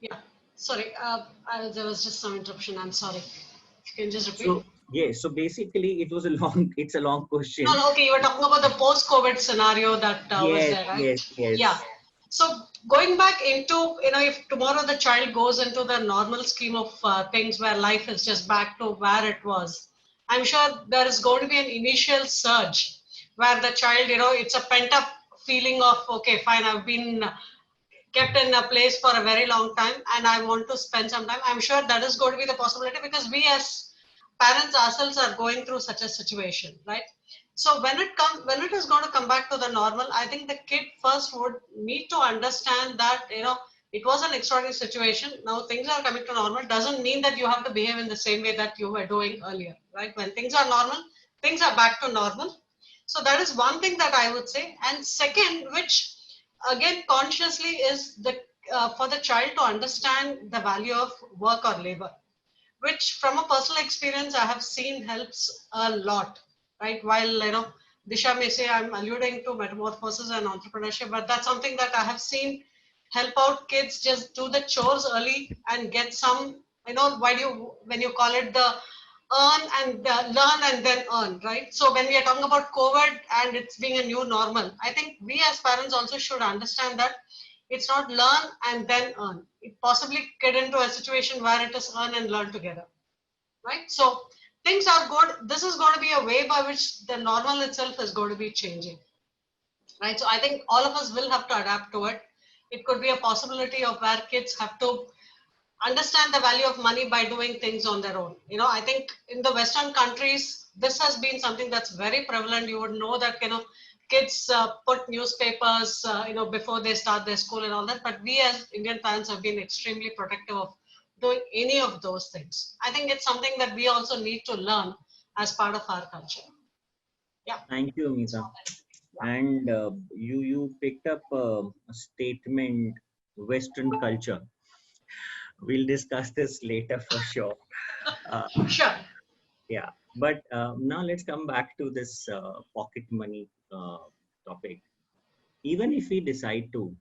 Yeah. Sorry. There was just some interruption. I'm sorry. You can just repeat. So yes, so basically it was a long it's a long No, question. no, okay, you were talking about the post-COVID scenario that was Yes, there, right? yes, Yeah. yes. So going back into, if tomorrow the child goes into the normal scheme of things where life is just back to where it was, I'm sure there is going to be an initial surge where the child, it's a pent-up feeling of, okay, fine, I've been kept in a place for a very long time and I want to spend some time. I'm sure that is going to be the possibility because we as parents ourselves are going through such a situation, right? So when it is going to come back to the normal, I think the kid first would need to understand that, it was an extraordinary situation. Now things are coming to normal. Doesn't mean that you have to behave in the same way that you were doing earlier, right? When things are normal, things are back to normal. So that is one thing that I would say. And second, which again consciously is for the child to understand the value of work or labor, which from a personal experience I have seen helps a lot, right? While, Disha may say I'm alluding to metamorphosis and entrepreneurship, but that's something that I have seen help out kids just do the chores early and get some, when you call it the earn and learn and then earn, right? So when we are talking about COVID and it's being a new normal, I think we as parents also should understand that it's not learn and then earn. It possibly get into a situation where it is earn and learn together, right? So things are good. This is going to be a way by which the normal itself is going to be changing, right? So I think all of us will have to adapt to it. It could be a possibility of where kids have to understand the value of money by doing things on their own. I think in the Western countries, this has been something that's very prevalent. You would know that, kids put newspapers, before they start their school and all that. But we as Indian parents have been extremely protective of doing any of those things. I think it's something that we also need to learn as part of our culture. Yeah. Thank you, Amita. And you picked up a statement, Western culture. We'll discuss this later for sure. Uh, Sure. yeah, but now let's come back to this pocket money topic. Even if we decide to,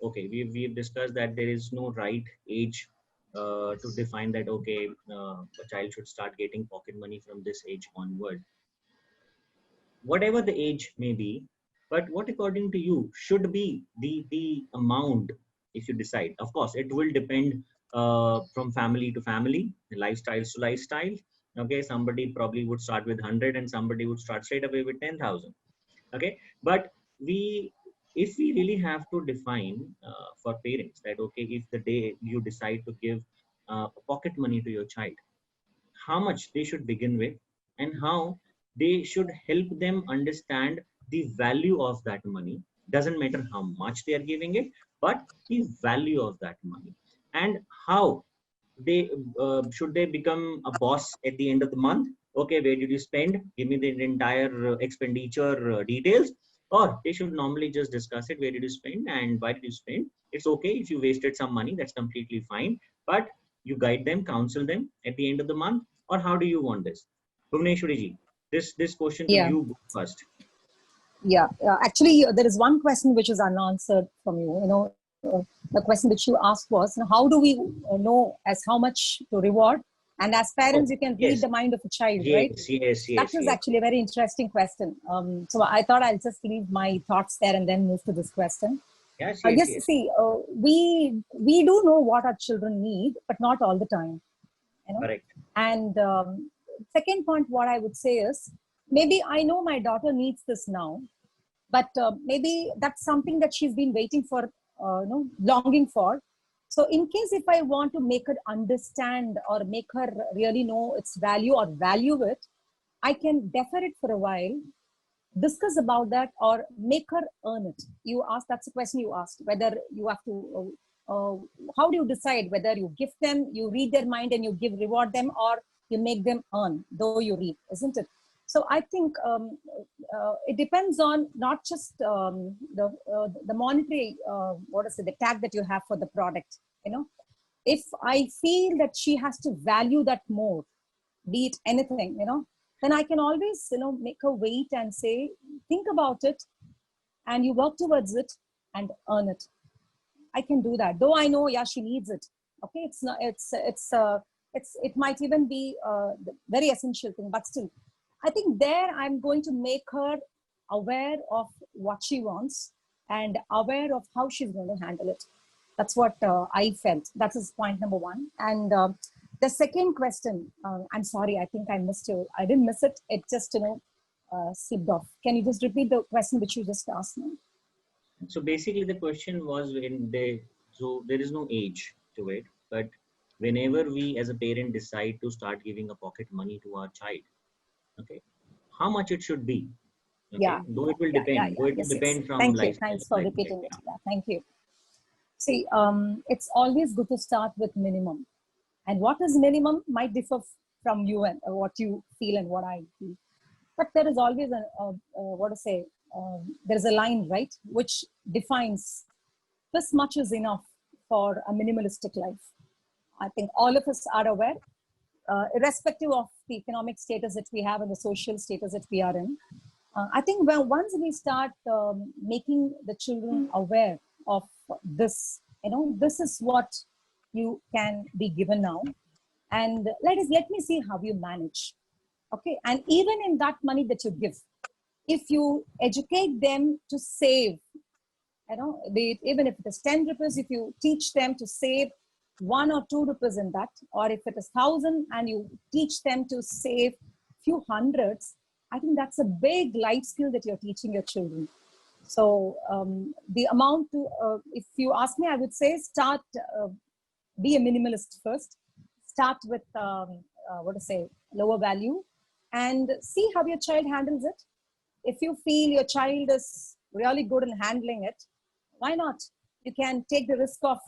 okay, we've discussed that there is no right age to define that, okay, a child should start getting pocket money from this age onward, whatever the age may be. But what according to you should be the amount, if you decide? Of course it will depend from family to family, lifestyles to lifestyle. Okay, somebody probably would start with 100 and somebody would start straight away with 10,000. Okay, but we if we really have to define for parents that, okay, if the day you decide to give pocket money to your child, how much they should begin with and how they should help them understand the value of that money. Doesn't matter how much they are giving it, but the value of that money, and how they should they become a boss at the end of the month. Okay, where did you spend? Give me the entire expenditure details. Or they should normally just discuss it. Where did you spend and why did you spend? It's okay if you wasted some money, that's completely fine. But you guide them, counsel them at the end of the month. Or how do you want this? Bhuvneshwari ji, this question to Yeah. you first. Yeah, actually, there is one question which is unanswered from you. The question which you asked was, how do we know as how much to reward? And as parents, Oh, you can yes. read the mind of a child, right? Yes. That is actually a very interesting question. So I thought I'll just leave my thoughts there and then move to this question. Yes. See, we do know what our children need, but not all the time. Correct. And second point, what I would say is, maybe I know my daughter needs this now, but maybe that's something that she's been waiting for, longing for. So in case if I want to make her understand or make her really know its value or value it, I can defer it for a while, discuss about that, or make her earn it. You asked, that's the question you asked, whether you have to, how do you decide whether you gift them, you read their mind and you reward them, or you make them earn, though you read, isn't it? So I think it depends on not just the monetary, the tag that you have for the product. If I feel that she has to value that more, be it anything, then I can always, make her wait and say, think about it, and you work towards it and earn it. I can do that, though I know, yeah, she needs it. Okay, it's not, it might even be the very essential thing, but still, I think there I'm going to make her aware of what she wants and aware of how she's going to handle it. That's what I felt. That is point number one. And the second question, I'm sorry, I think I missed you. I didn't miss it. It just, slipped off. Can you just repeat the question which you just asked me? So basically the question was, so there is no age to it, but whenever we as a parent decide to start giving a pocket money to our child, okay, how much it should be? Okay? Yeah. Though it will depend. Though it will depend from Thank you. lifestyle. Thanks for repeating it. Yeah, thank you. See, it's always good to start with minimum. And what is minimum might differ from you and what you feel and what I feel. But there is always there's a line, right, which defines this much is enough for a minimalistic life. I think all of us are aware, irrespective of the economic status that we have and the social status that we are in. I think once we start making the children aware of this, this is what you can be given now, and let me see how you manage. Okay, and even in that money that you give, if you educate them to save, even if it is 10 rupees, if you teach them to save 1 or 2 rupees in that, or if it is 1,000 and you teach them to save few hundreds, I think that's a big life skill that you're teaching your children. So the amount to, if you ask me, I would say start, be a minimalist first. Start with, what to say, lower value, and see how your child handles it. If you feel your child is really good in handling it, why not? You can take the risk of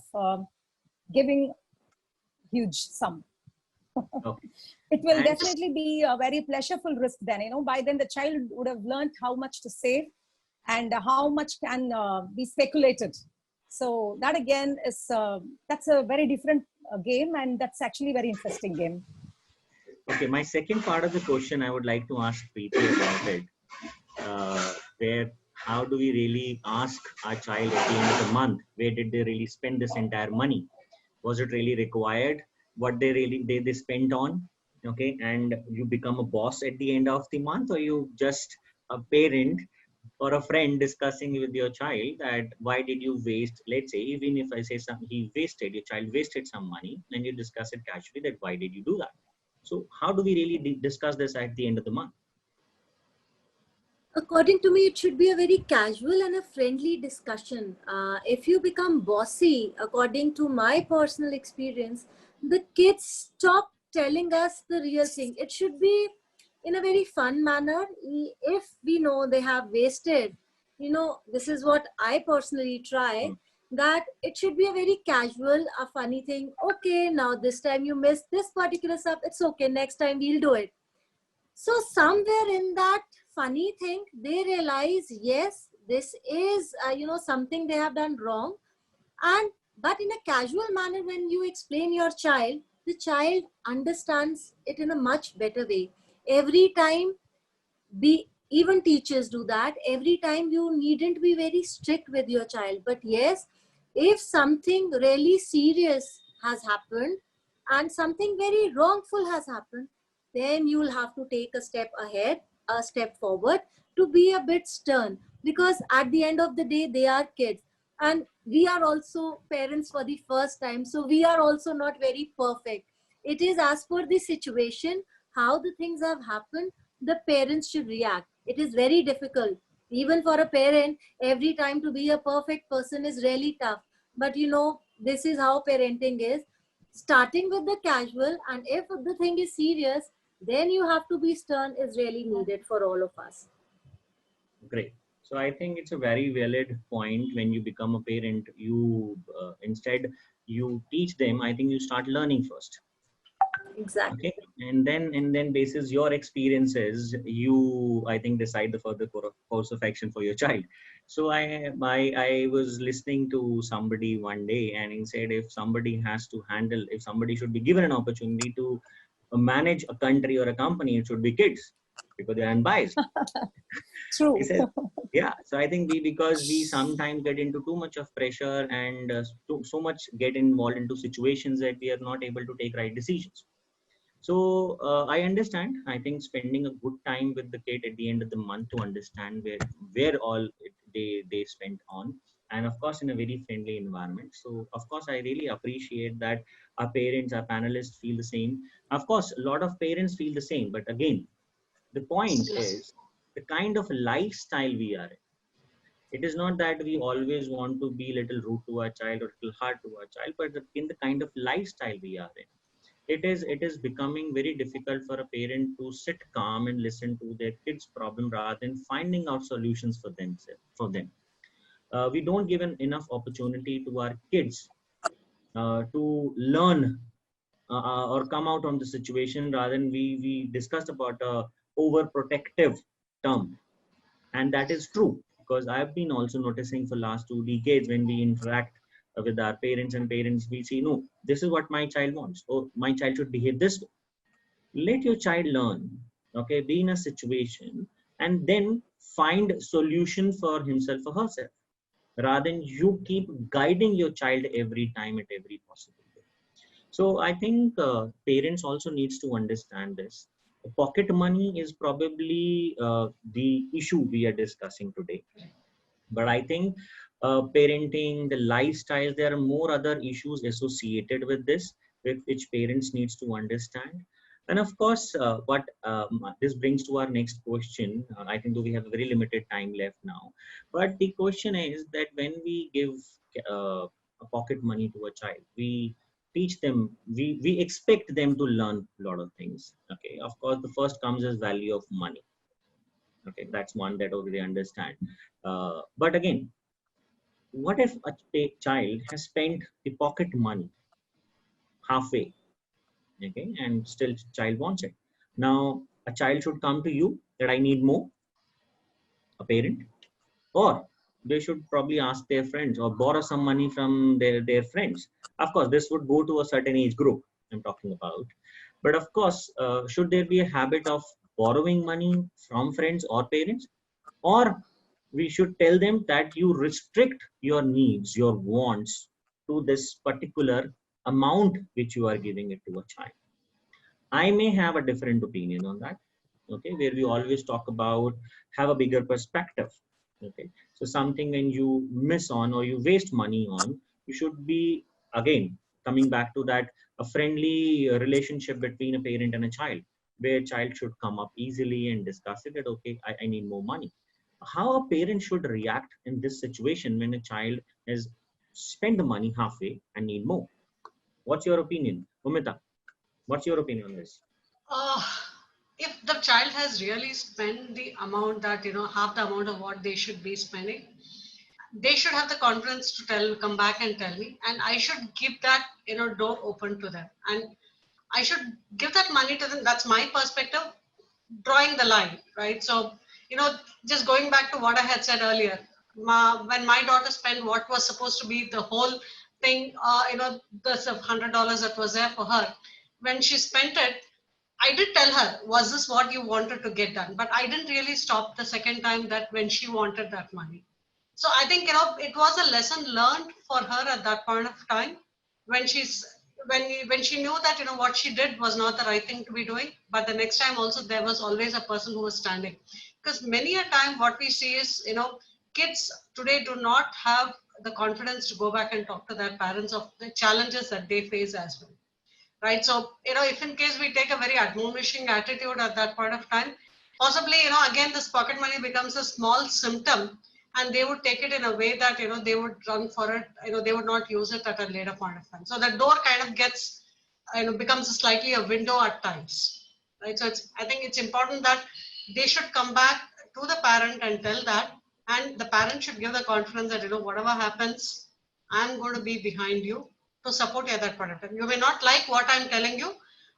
giving huge sum. Okay. It will And definitely be a very pleasurable risk then. By then the child would have learned how much to save and how much can be speculated. So that again is, that's a very different game, and that's actually a very interesting game. okay, my second part of the question I would like to ask Preeti about it. Where how do we really ask our child at the end of the month, where did they really spend this entire money? Was it really required? What they spent on? Okay, and you become a boss at the end of the month, or you just a parent or a friend discussing with your child that why did you waste, let's say, even if I say your child wasted some money, and you discuss it casually that why did you do that? So how do we really discuss this at the end of the month? According to me, it should be a very casual and a friendly discussion. If you become bossy, according to my personal experience, the kids stop telling us the real thing. It should be in a very fun manner. If we know they have wasted, this is what I personally try, that it should be a very casual, a funny thing. Okay, now this time you missed this particular stuff. It's okay. Next time we'll do it. So somewhere in that funny thing, they realize, yes, this is, something they have done wrong. But in a casual manner, when you explain your child, the child understands it in a much better way. Every time, even teachers do that. Every time you needn't be very strict with your child. But yes, if something really serious has happened and something very wrongful has happened, then you'll have to take a step ahead, a step forward, to be a bit stern, because at the end of the day they are kids, and we are also parents for the first time, so we are also not very perfect. It is as per the situation, how the things have happened, the parents should react. It is very difficult even for a parent. Every time to be a perfect person is really tough, but this is how parenting is. Starting with the casual, and if the thing is serious, then you have to be stern, is really needed for all of us. Great. So I think it's a very valid point. When you become a parent, you instead you teach them. I think you start learning first. Exactly. Okay, and then basis your experiences, you I think decide the further course of action for your child. So I was listening to somebody one day, and he said if somebody should be given an opportunity to manage a country or a company, it should be kids, because they are unbiased. True. He said, yeah. So I think because we sometimes get into too much of pressure, and so much get involved into situations that we are not able to take right decisions. So I understand. I think spending a good time with the kid at the end of the month to understand where all they spent on, and of course in a very friendly environment. So of course I really appreciate that our parents, our panelists feel the same. Of course, a lot of parents feel the same, but again, the point Yes. is the kind of lifestyle we are in. It is not that we always want to be little rude to our child or little hard to our child, but in the kind of lifestyle we are in, it is becoming very difficult for a parent to sit calm and listen to their kids problem rather than finding out solutions for them. We don't give enough opportunity to our kids to learn or come out on the situation, rather than we discussed about a overprotective term. And that is true, because I've been also noticing for last 2 decades, when we interact with our parents, we see, no, this is what my child wants, or my child should behave this way. Let your child learn, okay, be in a situation, and then find solution for himself or herself, rather than you keep guiding your child every time at every possible way. So I think parents also needs to understand this. Pocket money is probably the issue we are discussing today, but I think parenting, the lifestyle, there are more other issues associated with this, with which parents needs to understand. And of course, what this brings to our next question. I think though we have a very limited time left now, but the question is that when we give a pocket money to a child, we teach them, we expect them to learn a lot of things. Okay, of course, the first comes as value of money. Okay, that's one that already understand. But again, what if a child has spent the pocket money halfway, okay, and still child wants it? Now a child should come to you that I need more, a parent, or they should probably ask their friends or borrow some money from their friends. Of course, this would go to a certain age group I'm talking about. But of course, should there be a habit of borrowing money from friends or parents, or we should tell them that you restrict your needs, your wants, to this particular amount which you are giving it to a child? I may have a different opinion on that. Okay, where we always talk about have a bigger perspective. Okay, so something when you miss on or you waste money on, you should be, again, coming back to that, a friendly relationship between a parent and a child, where child should come up easily and discuss it that okay, I need more money. How a parent should react in this situation when a child has spent the money halfway and need more? What's your opinion, Umita? What's your opinion on this? Uh, if the child has really spent the amount that, half the amount of what they should be spending, they should have the confidence to come back and tell me, and I should keep that, door open to them. And I should give that money to them. That's my perspective, drawing the line, right? So, just going back to what I had said earlier, when my daughter spent what was supposed to be the whole thing, the $100 that was there for her, when she spent it, I did tell her, was this what you wanted to get done? But I didn't really stop the second time that when she wanted that money. So I think, it was a lesson learned for her at that point of time when when she knew that, what she did was not the right thing to be doing. But the next time also, there was always a person who was standing. Because many a time what we see is, kids today do not have the confidence to go back and talk to their parents of the challenges that they face as well, right? So, if in case we take a very admonishing attitude at that point of time, possibly, again, this pocket money becomes a small symptom, and they would take it in a way that, they would run for it, they would not use it at a later point of time. So that door kind of gets, becomes slightly a window at times, right? So I think it's important that they should come back to the parent and tell that, and the parent should give the confidence that, whatever happens, I'm going to be behind you to support you at that point of time. You may not like what I'm telling you,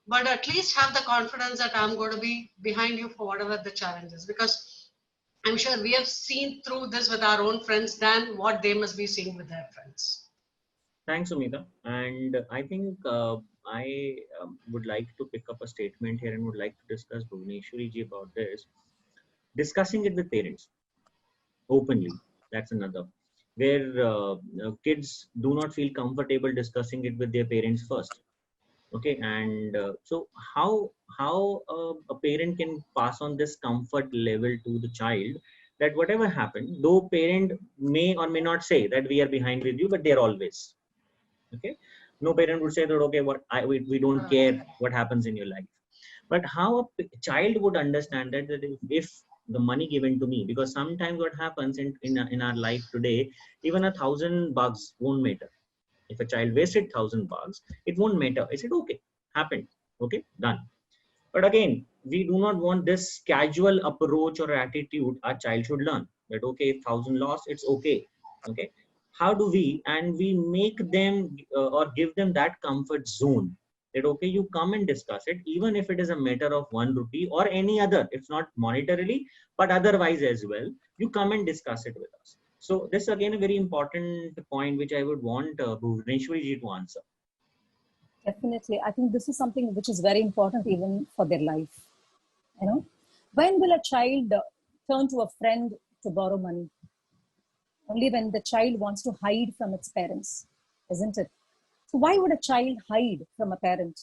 but at least have the confidence that I'm going to be behind you for whatever the challenge is. Because I'm sure we have seen through this with our own friends than what they must be seeing with their friends. Thanks, Sumita. And I think I would like to pick up a statement here and would like to discuss Bhuvaneshwari ji about this. Discussing it with parents openly, that's another. Where kids do not feel comfortable discussing it with their parents first. Okay, and so how a parent can pass on this comfort level to the child, that whatever happened, though parent may or may not say that we are behind with you, but they're always. Okay, no parent would say that okay, we don't care what happens in your life. But how a child would understand that if the money given to me, because sometimes what happens in our life today, even $1,000 won't matter. If a child wasted $1,000, it won't matter. I said okay, happened, okay, done. But again, we do not want this casual approach or attitude. Our child should learn that okay, if 1,000 lost, it's okay. Okay, how do we, and we make them or give them that comfort zone that okay, you come and discuss it, even if it is a matter of 1 rupee or any other. It's not monetarily, but otherwise as well. You come and discuss it with us. So this again a very important point which I would want Bhuvaneshwari ji to answer. Definitely. I think this is something which is very important even for their life. When will a child turn to a friend to borrow money? Only when the child wants to hide from its parents, isn't it? So why would a child hide from a parent?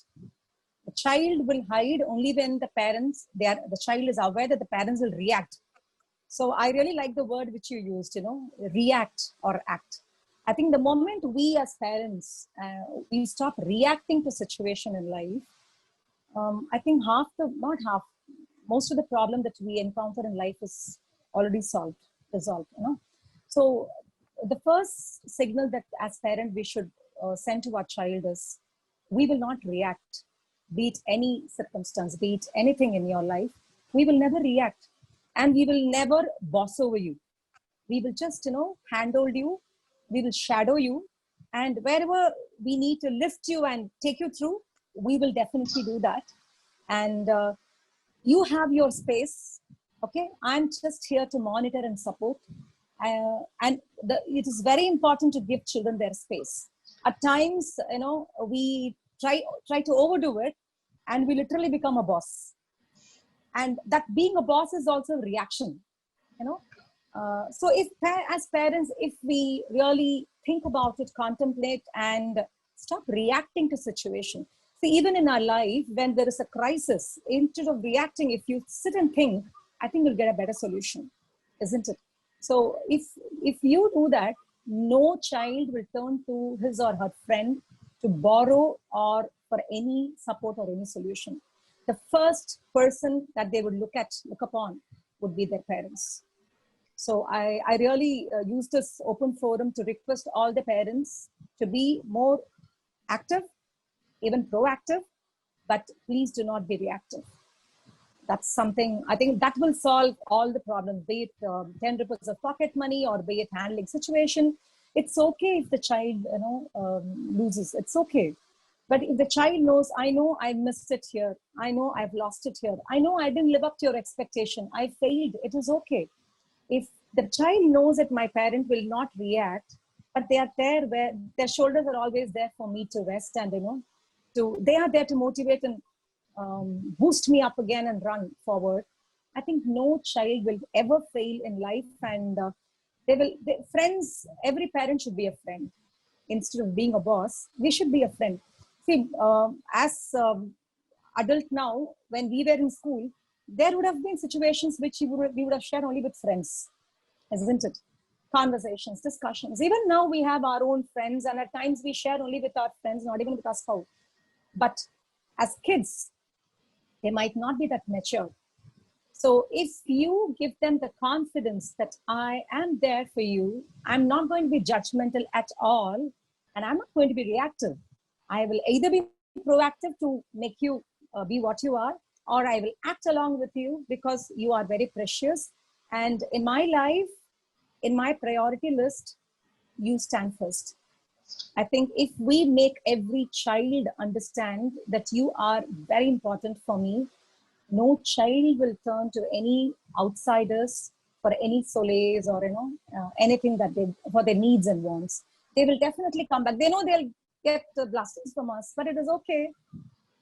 The child will hide only when the child is aware that the parents will react. So I really like the word which you used, react or act. I think the moment we as parents, we stop reacting to situation in life, I think not half, most of the problem that we encounter in life is already resolved, you know. So the first signal that as parent we should send to our child is, we will not react, be it any circumstance, be it anything in your life. We will never react, and we will never boss over you. We will just, you know, handhold you, we will shadow you, and wherever we need to lift you and take you through, we will definitely do that. And you have your space. Okay, I'm just here to monitor and support. It is very important to give children their space. At times, you know, we try to overdo it, and we literally become a boss. And that being a boss is also a reaction, you know. So if as parents, if we really think about it, contemplate, and stop reacting to situation. See, even in our life, when there is a crisis, instead of reacting, if you sit and think, I think you'll get a better solution, isn't it? So if you do that, no child will turn to his or her friend to borrow or for any support or any solution. The first person that they would look upon would be their parents. So I really use this open forum to request all the parents to be more active, even proactive, but please do not be reactive. That's something, I think that will solve all the problems, be it 10 rupees of pocket money or be it handling situation. It's okay if the child, you know, loses, it's okay. But if the child knows, I know I missed it here, I know I've lost it here, I know I didn't live up to your expectation, I failed, it is okay. If the child knows that my parent will not react, but they are there, where their shoulders are always there for me to rest, and, you know, they are there to motivate and boost me up again and run forward. I think no child will ever fail in life, and friends, every parent should be a friend. Instead of being a boss, we should be a friend. See, as adult now, when we were in school, there would have been situations which we would have shared only with friends, isn't it? Conversations, discussions. Even now we have our own friends, and at times we share only with our friends, not even with our spouse. But as kids, they might not be that mature. So if you give them the confidence that I am there for you, I'm not going to be judgmental at all, and I'm not going to be reactive. I will either be proactive to make you be what you are, or I will act along with you because you are very precious. And in my life, in my priority list, you stand first. I think if we make every child understand that you are very important for me, no child will turn to any outsiders for any solace or, you know, anything that they, for their needs and wants. They will definitely come back. They know they'll get blessings from us, but it is okay.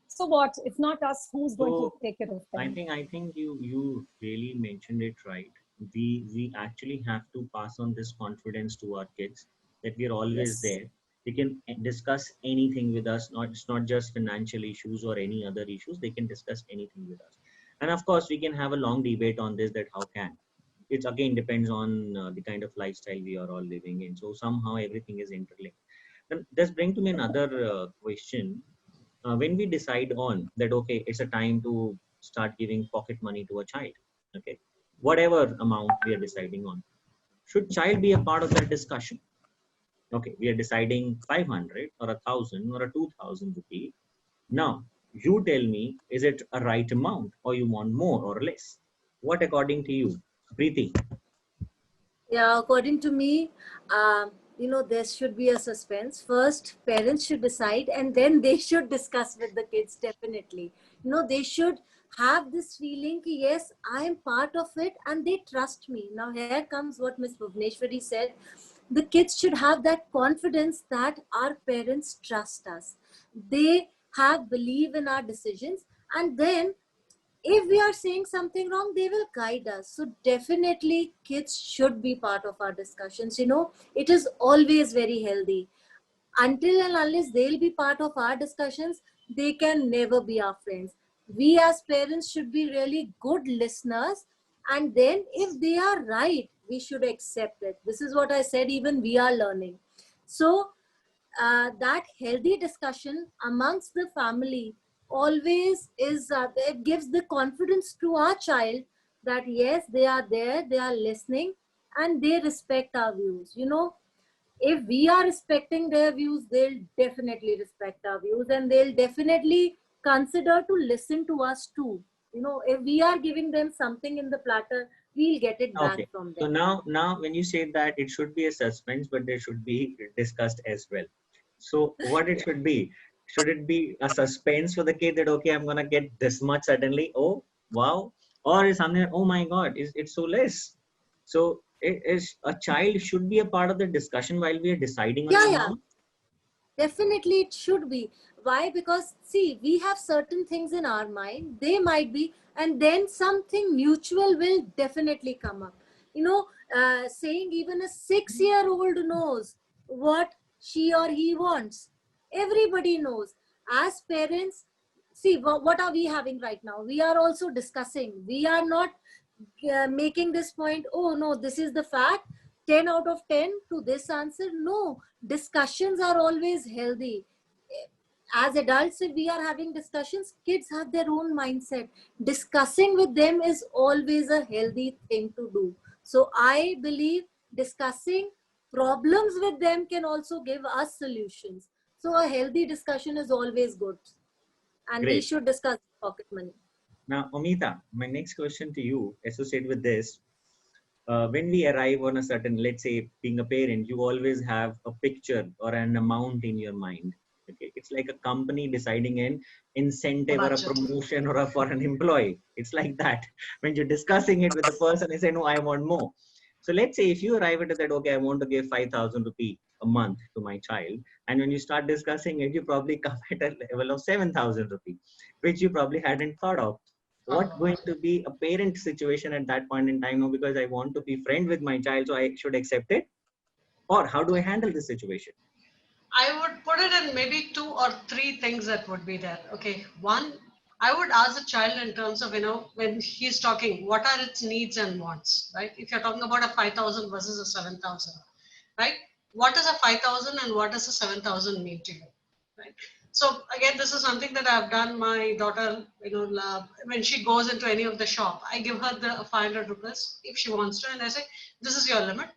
So what? If not us, who's going to take care of them? I think you really mentioned it right. We actually have to pass on this confidence to our kids that we're always Yes. there. They can discuss anything with us. It's not just financial issues or any other issues. They can discuss anything with us. And of course, we can have a long debate on this, that how can. It again depends on the kind of lifestyle we are all living in. So somehow everything is interlinked. And this brings to me another question. When we decide on that, okay, it's a time to start giving pocket money to a child, okay, whatever amount we are deciding on, should child be a part of that discussion? Okay, we are deciding 500 or 1,000 or a 2,000 rupee. Now you tell me, is it a right amount or you want more or less? What according to you, Preeti? Yeah, according to me, you know, there should be a suspense. First, parents should decide, and then they should discuss with the kids, definitely. You know, they should have this feeling that, yes, I am part of it, and they trust me. Now, here comes what Ms. Bhuvneshwari said. The kids should have that confidence that our parents trust us. They have believe in our decisions, and then if we are saying something wrong, they will guide us. So definitely kids should be part of our discussions. You know, it is always very healthy. Until and unless they'll be part of our discussions, they can never be our friends. We as parents should be really good listeners, and then if they are right, we should accept it. This is what I said, even we are learning. So that healthy discussion amongst the family always is, it gives the confidence to our child that yes, they are there, they are listening, and they respect our views. You know, if we are respecting their views, they'll definitely respect our views, and they'll definitely consider to listen to us too. You know, if we are giving them something in the platter, we'll get it back Okay. from So them. now when you say that it should be a suspense, but there should be discussed as well. So what it should be? Should it be a suspense for the kid that okay, I'm gonna get this much suddenly? Oh wow, or is something? Oh my God, is it's so less? So it is a child should be a part of the discussion while we are deciding on Yeah, the yeah. amount. Definitely, it should be. Why? Because see, we have certain things in our mind, they might be, and then something mutual will definitely come up. You know, saying even a 6-year-old knows what she or he wants. Everybody knows. As parents, see, what are we having right now? We are also discussing. We are not making this point, oh no, this is the fact, 10 out of 10 to this answer. No, discussions are always healthy. As adults, if we are having discussions, kids have their own mindset. Discussing with them is always a healthy thing to do. So I believe discussing problems with them can also give us solutions. So a healthy discussion is always good, and we Great. should discuss pocket money. Now, Amita, my next question to you, associated with this, when we arrive on a certain, let's say, being a parent, you always have a picture or an amount in your mind. Okay, it's like a company deciding an incentive or a Budget. promotion or a, for an employee. It's like that. When you're discussing it with the person, they say, "No, I want more." So let's say if you arrive at that, okay, I want to give 5,000 rupee a month to my child, and when you start discussing it, you probably come at a level of 7,000 rupee, which you probably hadn't thought of. What going to be a parent situation at that point in time? No, because I want to be friend with my child, so I should accept it, or how do I handle this situation? I would put it in maybe two or three things that would be there. Okay. One, I would ask the child in terms of, when he's talking, what are its needs and wants, right? If you're talking about a 5,000 versus a 7,000, right? What is a 5,000 and what does a 7,000 mean to you, right? So again, this is something that I've done. My daughter, when she goes into any of the shop, I give her the 500 rupees if she wants to, and I say, this is your limit,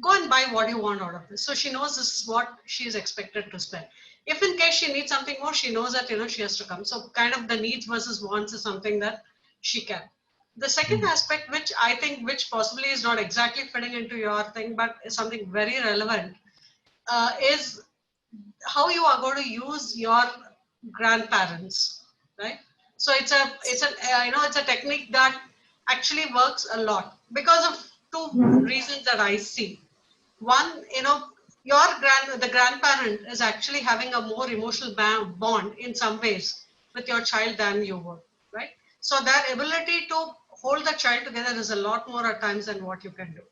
go and buy what you want out of this. So she knows this is what she is expected to spend. If in case she needs something more, she knows that she has to come. So kind of the needs versus wants is something that she can. The second Mhm. aspect, which I think, which possibly is not exactly fitting into your thing, but is something very relevant, is how you are going to use your grandparents, right? So it's a technique that actually works a lot because of two reasons that I see. One, the grandparent is actually having a more emotional bond in some ways with your child than you would, right? So their ability to hold the child together is a lot more at times than what you can do.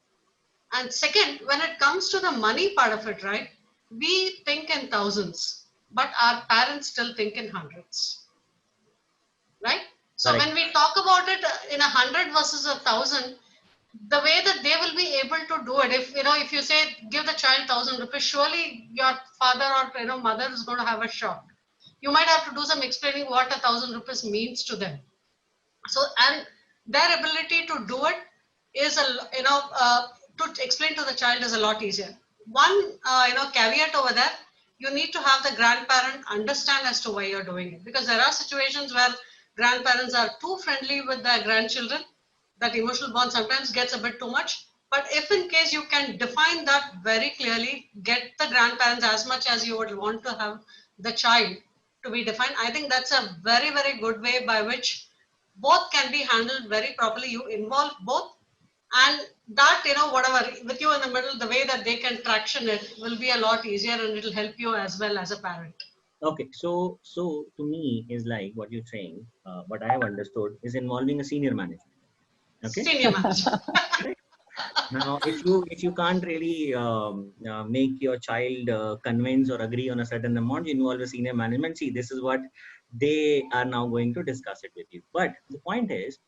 And second, when it comes to the money part of it, right, we think in thousands, but our parents still think in hundreds, right? So Correct. when we talk about it in 100 versus 1,000, the way that they will be able to do it, if you say give the child 1,000 rupees, surely your father or mother is going to have a shock. You might have to do some explaining what 1,000 rupees means to them. So, and their ability to do it is to explain to the child is a lot easier. One caveat over there, you need to have the grandparent understand as to why you're doing it, because there are situations where grandparents are too friendly with their grandchildren, that emotional bond sometimes gets a bit too much. But if in case you can define that very clearly, get the grandparents as much as you would want to have the child to be defined, I think that's a very, very good way by which both can be handled very properly. You involve both, and that, whatever, with you in the middle, the way that they can traction it will be a lot easier, and it'll help you as well as a parent. Okay, so to me is like what you're saying. What I have understood is involving a senior management. Okay, Senior manager. correct. Now, if you can't really make your child convince or agree on a certain amount, you involve a senior management. See, this is what they are now going to discuss it with you. But the point is,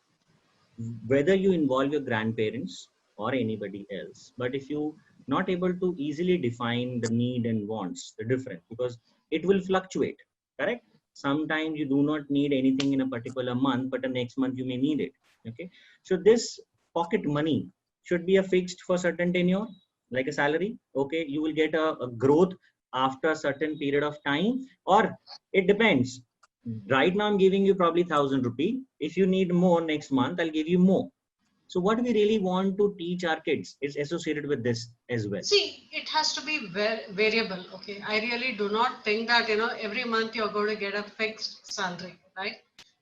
whether you involve your grandparents or anybody else, but if you not able to easily define the need and wants, the difference, because it will fluctuate, correct? Sometimes you do not need anything in a particular month, but the next month you may need it. Okay. So this pocket money should be a fixed for certain tenure, like a salary. Okay. You will get a growth after a certain period of time, or it depends. Right now I'm giving you probably 1,000 rupees. If you need more next month, I'll give you more. So what we really want to teach our kids is associated with this as well. See, it has to be variable. Okay. I really do not think that, every month you're going to get a fixed salary, right?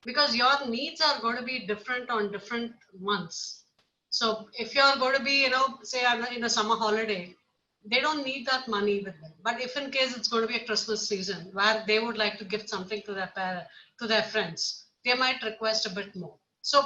Because your needs are going to be different on different months. So if you're going to be, say in a summer holiday, they don't need that money with them. But if in case it's going to be a Christmas season where they would like to gift something to to their friends, they might request a bit more. So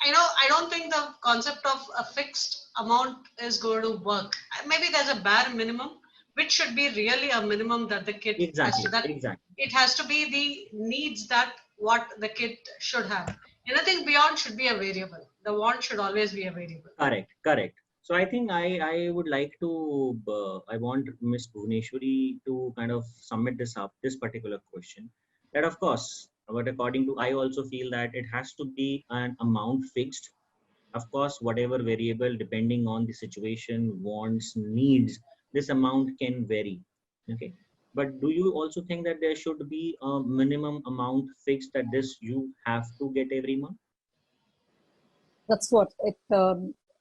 I don't think the concept of a fixed amount is going to work. Maybe there's a bare minimum, which should be really a minimum that the kid has to. That Exactly. it has to be the needs that what the kid should have. Anything beyond should be a variable. The want should always be a variable. Correct. So I think I would like to, I want Miss Bhuvneshwari to kind of submit this particular question. That of course, but according to, I also feel that it has to be an amount fixed. Of course, whatever variable, depending on the situation, wants, needs, this amount can vary. Okay. But do you also think that there should be a minimum amount fixed that this you have to get every month? That's what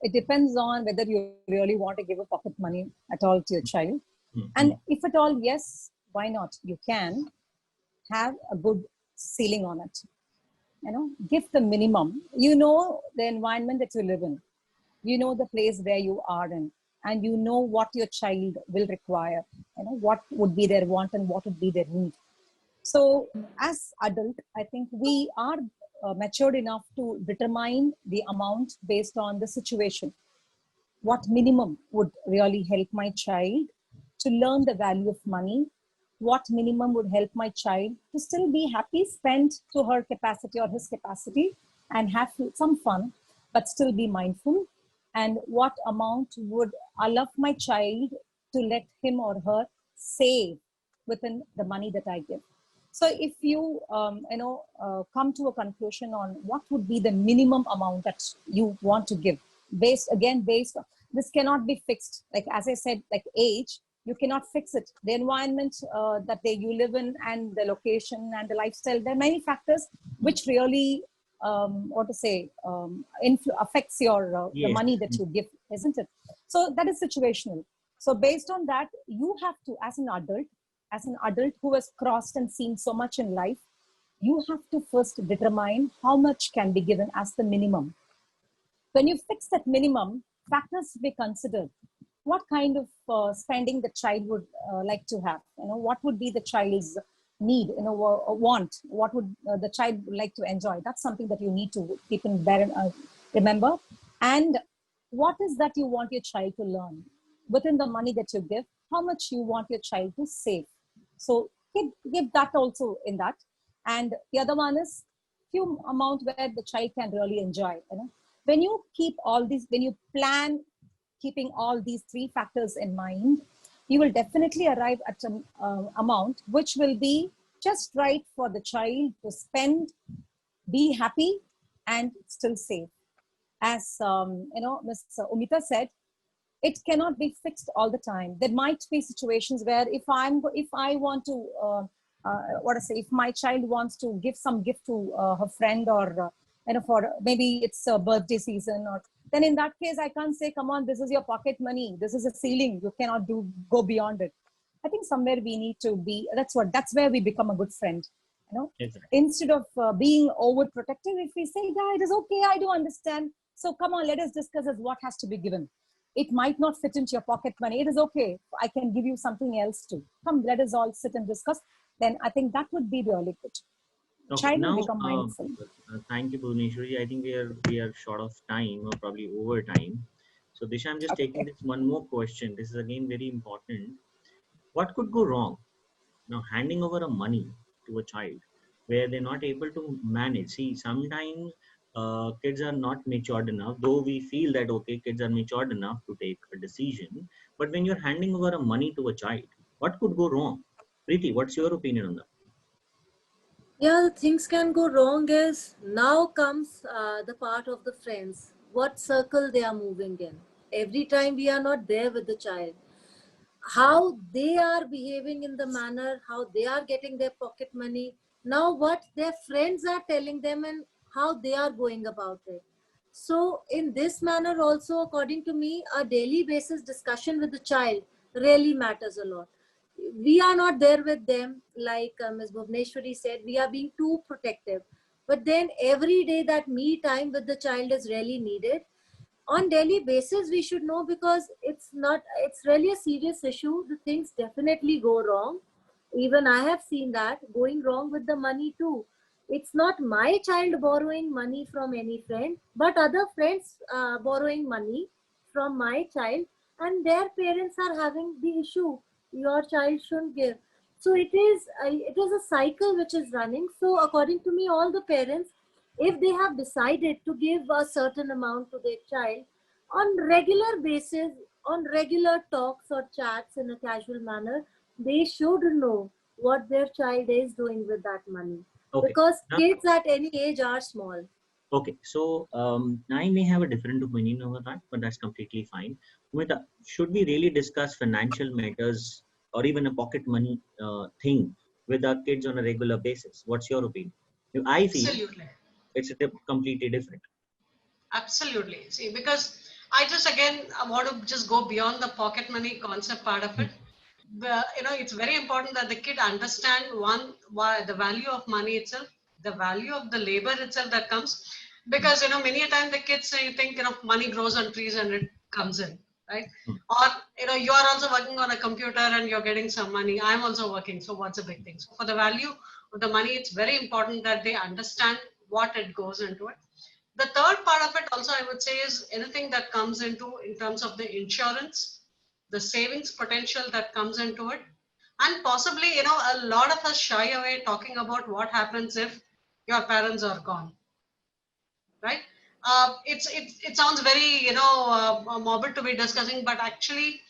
it depends on whether you really want to give a pocket money at all to your child. And if at all, yes, why not? You can have a good ceiling on it. Give the minimum. You know the environment that you live in. You know the place where you are in, and you know what your child will require. What would be their want and what would be their need. So as adult, I think we are matured enough to determine the amount based on the situation. What minimum would really help my child to learn the value of money? What minimum would help my child to still be happy, spend to her capacity or his capacity and have some fun, but still be mindful? And what amount would allow my child to let him or her save within the money that I give? So if you, come to a conclusion on what would be the minimum amount that you want to give, based on, this cannot be fixed. Like, as I said, like age, you cannot fix it. The environment that you live in and the location and the lifestyle, there are many factors which really, affects your the money that you give, isn't it? So that is situational. So based on that, you have to, as an adult who has crossed and seen so much in life, you have to first determine how much can be given as the minimum. When you fix that minimum, factors to be considered. What kind of spending the child would like to have? What would be the child's need, want? What would the child like to enjoy? That's something that you need to keep in remember. And what is that you want your child to learn? Within the money that you give, how much you want your child to save? So give that also in that. And the other one is few amount where the child can really enjoy. When you keep all these, when you plan keeping all these three factors in mind, you will definitely arrive at an amount which will be just right for the child to spend, be happy, and still save. As Ms. Umita said, it cannot be fixed all the time. There might be situations where if I want to, if my child wants to give some gift to her friend, or for maybe it's a birthday season, or then in that case I can't say, come on, this is your pocket money, this is a ceiling, you cannot go beyond it. I think somewhere we need to be, that's where we become a good friend. Exactly. Instead of being overprotective, if we say, yeah, it is okay, I do understand, so come on, let us discuss as what has to be given. It might not fit into your pocket money. It is okay. I can give you something else too. Come, let us all sit and discuss. Then I think that would be really good. Okay, Child now, will become mindful. Thank you, Bhuvneshwari. I think we are short of time, or probably over time. So Disha, I'm just taking this one more question. This is again very important. What could go wrong? Now, handing over a money to a child where they're not able to manage. See, sometimes kids are not matured enough, though we feel that, okay, kids are matured enough to take a decision. But when you're handing over a money to a child, what could go wrong? Preeti, what's your opinion on that? Yeah, things can go wrong is now comes the part of the friends. What circle they are moving in. Every time we are not there with the child, how they are behaving in the manner, how they are getting their pocket money, now what their friends are telling them and how they are going about it. So in this manner also, according to me, a daily basis discussion with the child really matters a lot. We are not there with them, like Ms. Bhuvneshwari said, we are being too protective. But then every day that me time with the child is really needed. On daily basis we should know, because it's really a serious issue. The things definitely go wrong. Even I have seen that going wrong with the money too. It's not my child borrowing money from any friend, but other friends borrowing money from my child, and their parents are having the issue, your child shouldn't give. So it is a cycle which is running. So according to me, all the parents, if they have decided to give a certain amount to their child on regular basis, on regular talks or chats in a casual manner, they should know what their child is doing with that money, Okay. because Now, kids at any age are small. okay. So I may have a different opinion over that, but that's completely fine. Umita, should we really discuss financial matters or even a pocket money thing with our kids on a regular basis? What's your opinion? I feel Absolutely. it's completely different. Absolutely. See, because I just again I want to just go beyond the pocket money concept part of it. It's very important that the kid understand one, why the value of money itself, the value of the labor itself that comes, because many a time the kids say, think money grows on trees and it comes in, right? Or you are also working on a computer and you're getting some money. I'm also working, so what's the big thing? So for the value of the money, it's very important that they understand what it goes into it. The third part of it also, I would say, is anything that comes into in terms of the insurance, the savings potential that comes into it, and possibly, a lot of us shy away talking about what happens if your parents are gone, right? It sounds very, morbid to be discussing, but actually,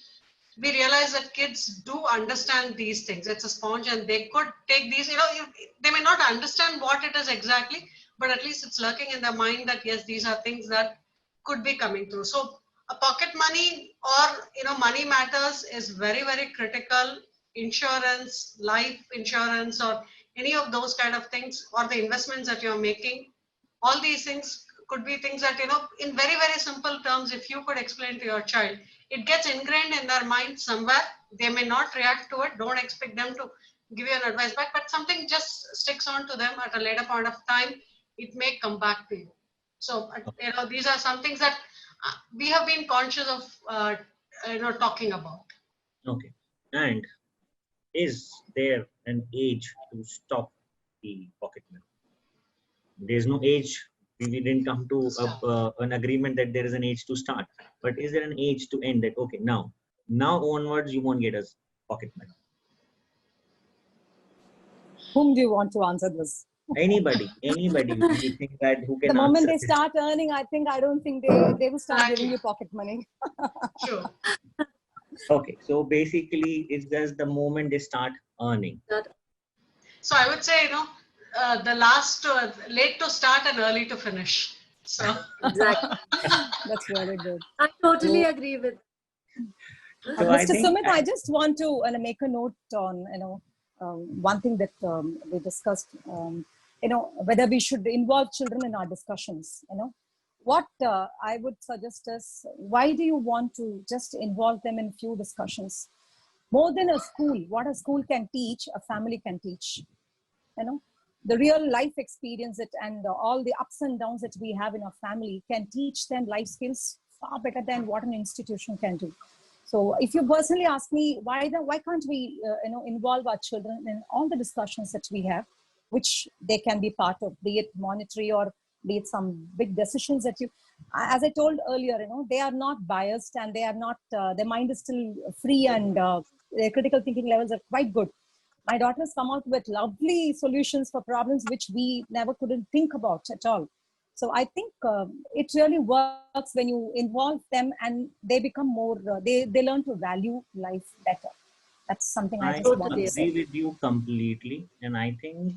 we realize that kids do understand these things. It's a sponge, and they could take these, they may not understand what it is exactly, but at least it's lurking in their mind that yes, these are things that could be coming through. So a pocket money or money matters is very, very critical. Insurance, life insurance, or any of those kind of things, or the investments that you're making, all these things could be things that in very, very simple terms, if you could explain to your child, it gets ingrained in their mind somewhere. They may not react to it. Don't expect them to give you an advice back, but something just sticks on to them at a later point of time. It may come back to you. So these are some things that we have been conscious of talking about. Okay. And is there an age to stop the pocket money? There's no age. We didn't come to an agreement that there is an age to start. But is there an age to end that, okay, now onwards, you won't get us pocket money? Whom do you want to answer this? Anybody you think that who The can moment answer they this? start earning, I don't think they will start Exactly. giving you pocket money. Sure. Okay, so basically, it's just the moment they start earning. That So I would say, the last, late to start and early to finish. So exactly. That's really good. I totally So, agree with. so I Mr. think Sumit, I just want to make a note on one thing that we discussed. Whether we should involve children in our discussions. What I would suggest is, why do you want to just involve them in few discussions? More than a school, what a school can teach, a family can teach. The real life experience and all the ups and downs that we have in our family can teach them life skills far better than what an institution can do. So if you personally ask me, why can't we involve our children in all the discussions that we have, which they can be part of, be it monetary or be it some big decisions that you, as I told earlier, they are not biased, and they are not, their mind is still free, and their critical thinking levels are quite good. My daughters come out with lovely solutions for problems which we never couldn't think about at all. So I think it really works when you involve them and they become more, they learn to value life better. That's something I I just wanted to agree say. with you completely. And I think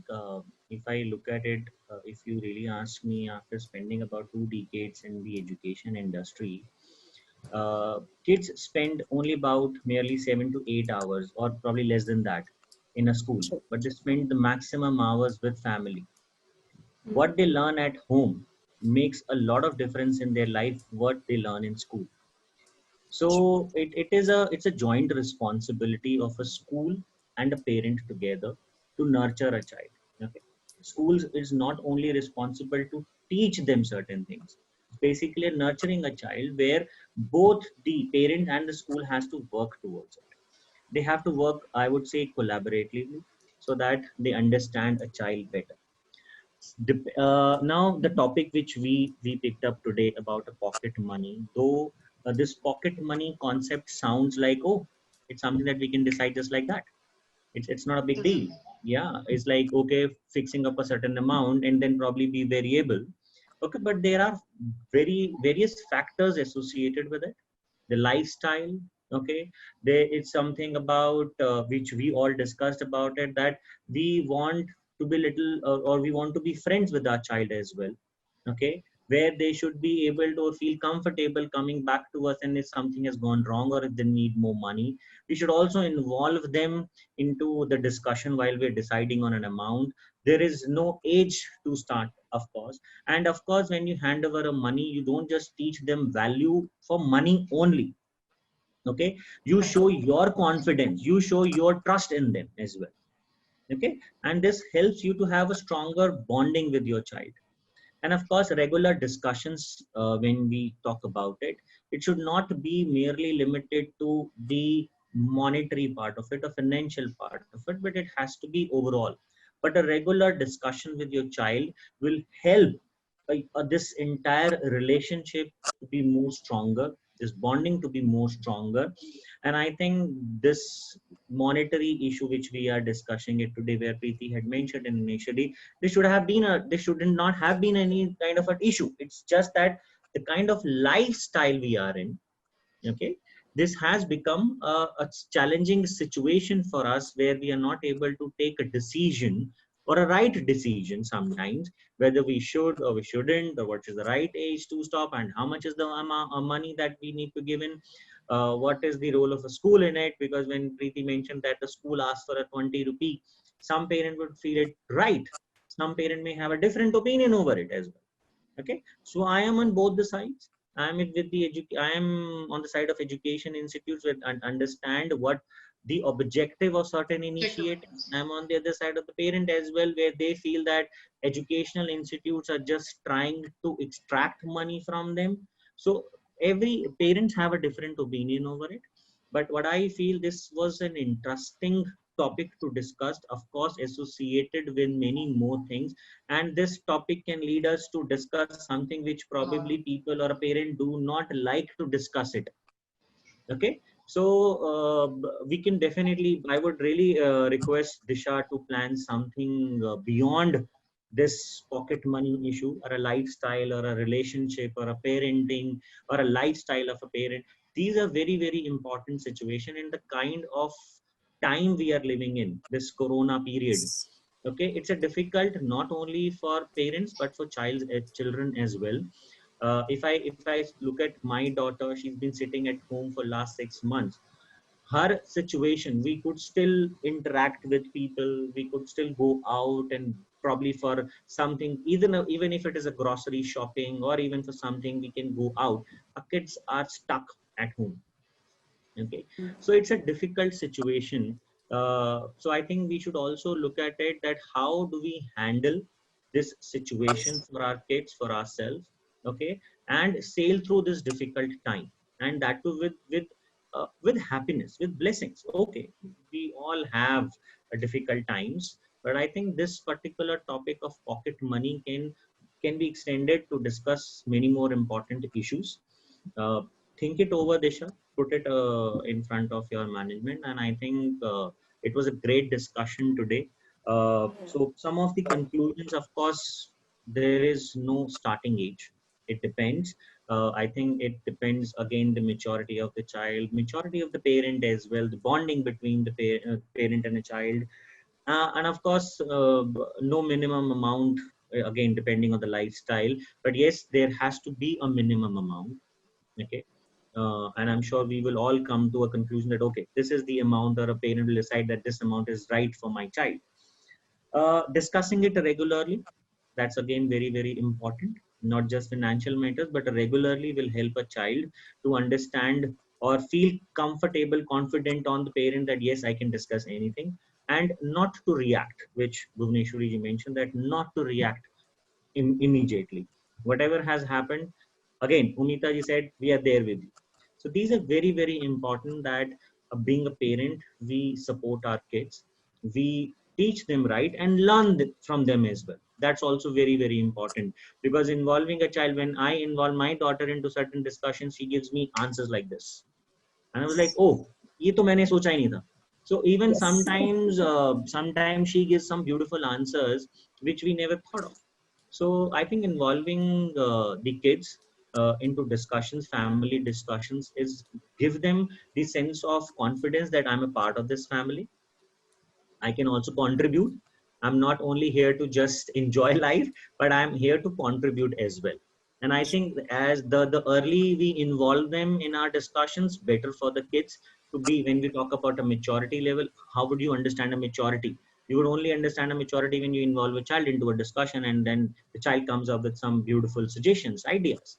if I look at it, if you really ask me, after spending about 2 decades in the education industry, kids spend only about merely 7 to 8 hours, or probably less than that, in a school, True. but they spend the maximum hours with family. What they learn at home makes a lot of difference in their life, what they learn in school. So it's a joint responsibility of a school and a parent together to nurture a child. Okay, schools is not only responsible to teach them certain things. It's basically nurturing a child where both the parent and the school has to work towards it. They have to work, I would say, collaboratively, so that they understand a child better. Now the topic which we picked up today about a pocket money, though this pocket money concept sounds like, oh, it's something that we can decide just like that. It's not a big deal. Yeah, it's like, okay, fixing up a certain amount and then probably be variable. Okay, but there are various factors associated with it. The lifestyle. Okay, there is something about which we all discussed about it, that we want to be little, or we want to be friends with our child as well. Okay, where they should be able to feel comfortable coming back to us, and if something has gone wrong or if they need more money, we should also involve them into the discussion while we're deciding on an amount. There is no age to start, of course. And of course, when you hand over a money, you don't just teach them value for money only. Okay, you show your confidence, you show your trust in them as well. Okay, and this helps you to have a stronger bonding with your child. And of course, regular discussions, when we talk about it, it should not be merely limited to the monetary part of it or financial part of it, but it has to be overall. But a regular discussion with your child will help this entire relationship to be more stronger, this bonding to be more stronger. And I think this monetary issue which we are discussing it today, where Preeti had mentioned initially, this should not have been any kind of an issue. It's just that the kind of lifestyle we are in, okay, this has become a challenging situation for us, where we are not able to take a decision, or a right decision sometimes, whether we should or we shouldn't, or what is the right age to stop, and how much is the amount of money that we need to give in. What is the role of a school in it? Because when Preeti mentioned that the school asks for a 20 rupee, some parent would feel it right, some parent may have a different opinion over it as well. Okay, so I am on both the sides. I am on the side of education institutes, with and understand what the objective of certain initiatives. I'm on the other side of the parent as well, where they feel that educational institutes are just trying to extract money from them. So every parents have a different opinion over it. But what I feel, this was an interesting topic to discuss, of course associated with many more things. And this topic can lead us to discuss something which probably people or a parent do not like to discuss it. Okay, so we can definitely, I would really request Disha to plan something beyond this pocket money issue, or a lifestyle, or a relationship, or a parenting, or a lifestyle of a parent. These are very very important situation in the kind of time we are living in, this corona period. Okay, it's a difficult not only for parents but for children as well. If I look at my daughter, she's been sitting at home for last 6 months. Her situation, we could still interact with people, we could still go out, and probably for something, even if it is a grocery shopping, or even for something we can go out. Our kids are stuck at home. Okay, so it's a difficult situation. So I think we should also look at it, that how do we handle this situation for our kids, for ourselves. Okay, and sail through this difficult time, and that too with happiness, with blessings. Okay, we all have difficult times, but I think this particular topic of pocket money can be extended to discuss many more important issues. uh, think it over, Disha, put it in front of your management, and I think it was a great discussion today. So some of the conclusions, of course, there is no starting age. It depends. I think it depends again the maturity of the child, maturity of the parent as well, the bonding between the parent and a child, and of course, no minimum amount. Again, depending on the lifestyle, but yes, there has to be a minimum amount. Okay, and I'm sure we will all come to a conclusion that okay, this is the amount, or a parent will decide that this amount is right for my child. Discussing it regularly, that's again very, very important. Not just financial matters, but regularly will help a child to understand or feel comfortable, confident on the parent that yes, I can discuss anything, and not to react, which Bhuvneshwari ji mentioned, that not to react immediately. Whatever has happened, again, Umita ji said, we are there with you. So these are very, very important that being a parent, we support our kids, we teach them right and learn from them as well. That's also very, very important, because involving a child, when I involve my daughter into certain discussions, she gives me answers like this. And I was like, oh, ye to maine socha hi nahi tha. So even Yes. sometimes she gives some beautiful answers which we never thought of. So I think involving the kids into discussions, family discussions, is give them the sense of confidence that I'm a part of this family. I can also contribute. I'm not only here to just enjoy life, but I'm here to contribute as well. And I think as the early we involve them in our discussions, better for the kids to be. When we talk about a maturity level, how would you understand a maturity? You would only understand a maturity when you involve a child into a discussion, and then the child comes up with some beautiful suggestions, ideas.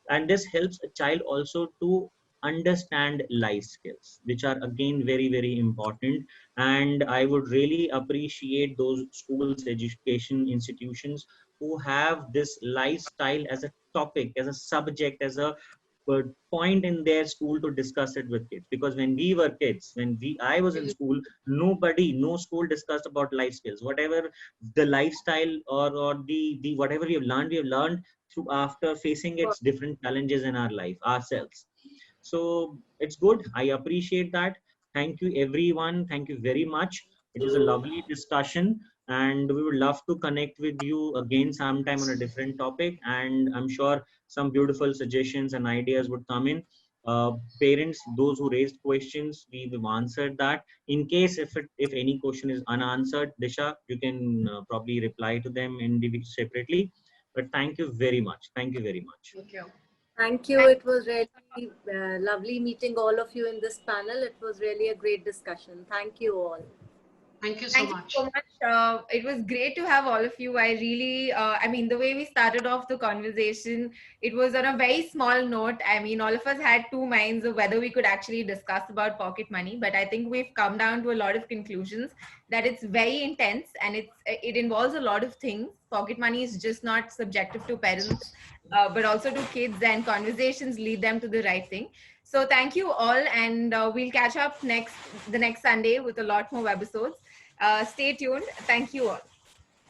And this helps a child also to understand life skills, which are again very, very important. And I would really appreciate those schools, education institutions who have this lifestyle as a topic, as a subject, as a point in their school to discuss it with kids. Because when we were kids, I was in school, no school discussed about life skills. Whatever the lifestyle, or the whatever we have learned through after facing its different challenges in our life ourselves. So it's good. I appreciate that. Thank you, everyone. Thank you very much. It was a lovely discussion, and we would love to connect with you again sometime on a different topic. And I'm sure some beautiful suggestions and ideas would come in. Parents, those who raised questions, we've answered that. In case if any question is unanswered, Disha, you can probably reply to them separately. But thank you very much. Thank you very much. Thank you. Thank you. It was really lovely meeting all of you in this panel. It was really a great discussion. Thank you all. Thank you so Thank you much. so much. It was great to have all of you. I really, I mean, the way we started off the conversation, it was on a very small note. I mean, all of us had two minds of whether we could actually discuss about pocket money, but I think we've come down to a lot of conclusions that it's very intense and it involves a lot of things. Pocket money is just not subjective to parents, but also to kids, and conversations lead them to the right thing. So thank you all, and we'll catch up the next Sunday with a lot more webisodes. Stay tuned. Thank you all.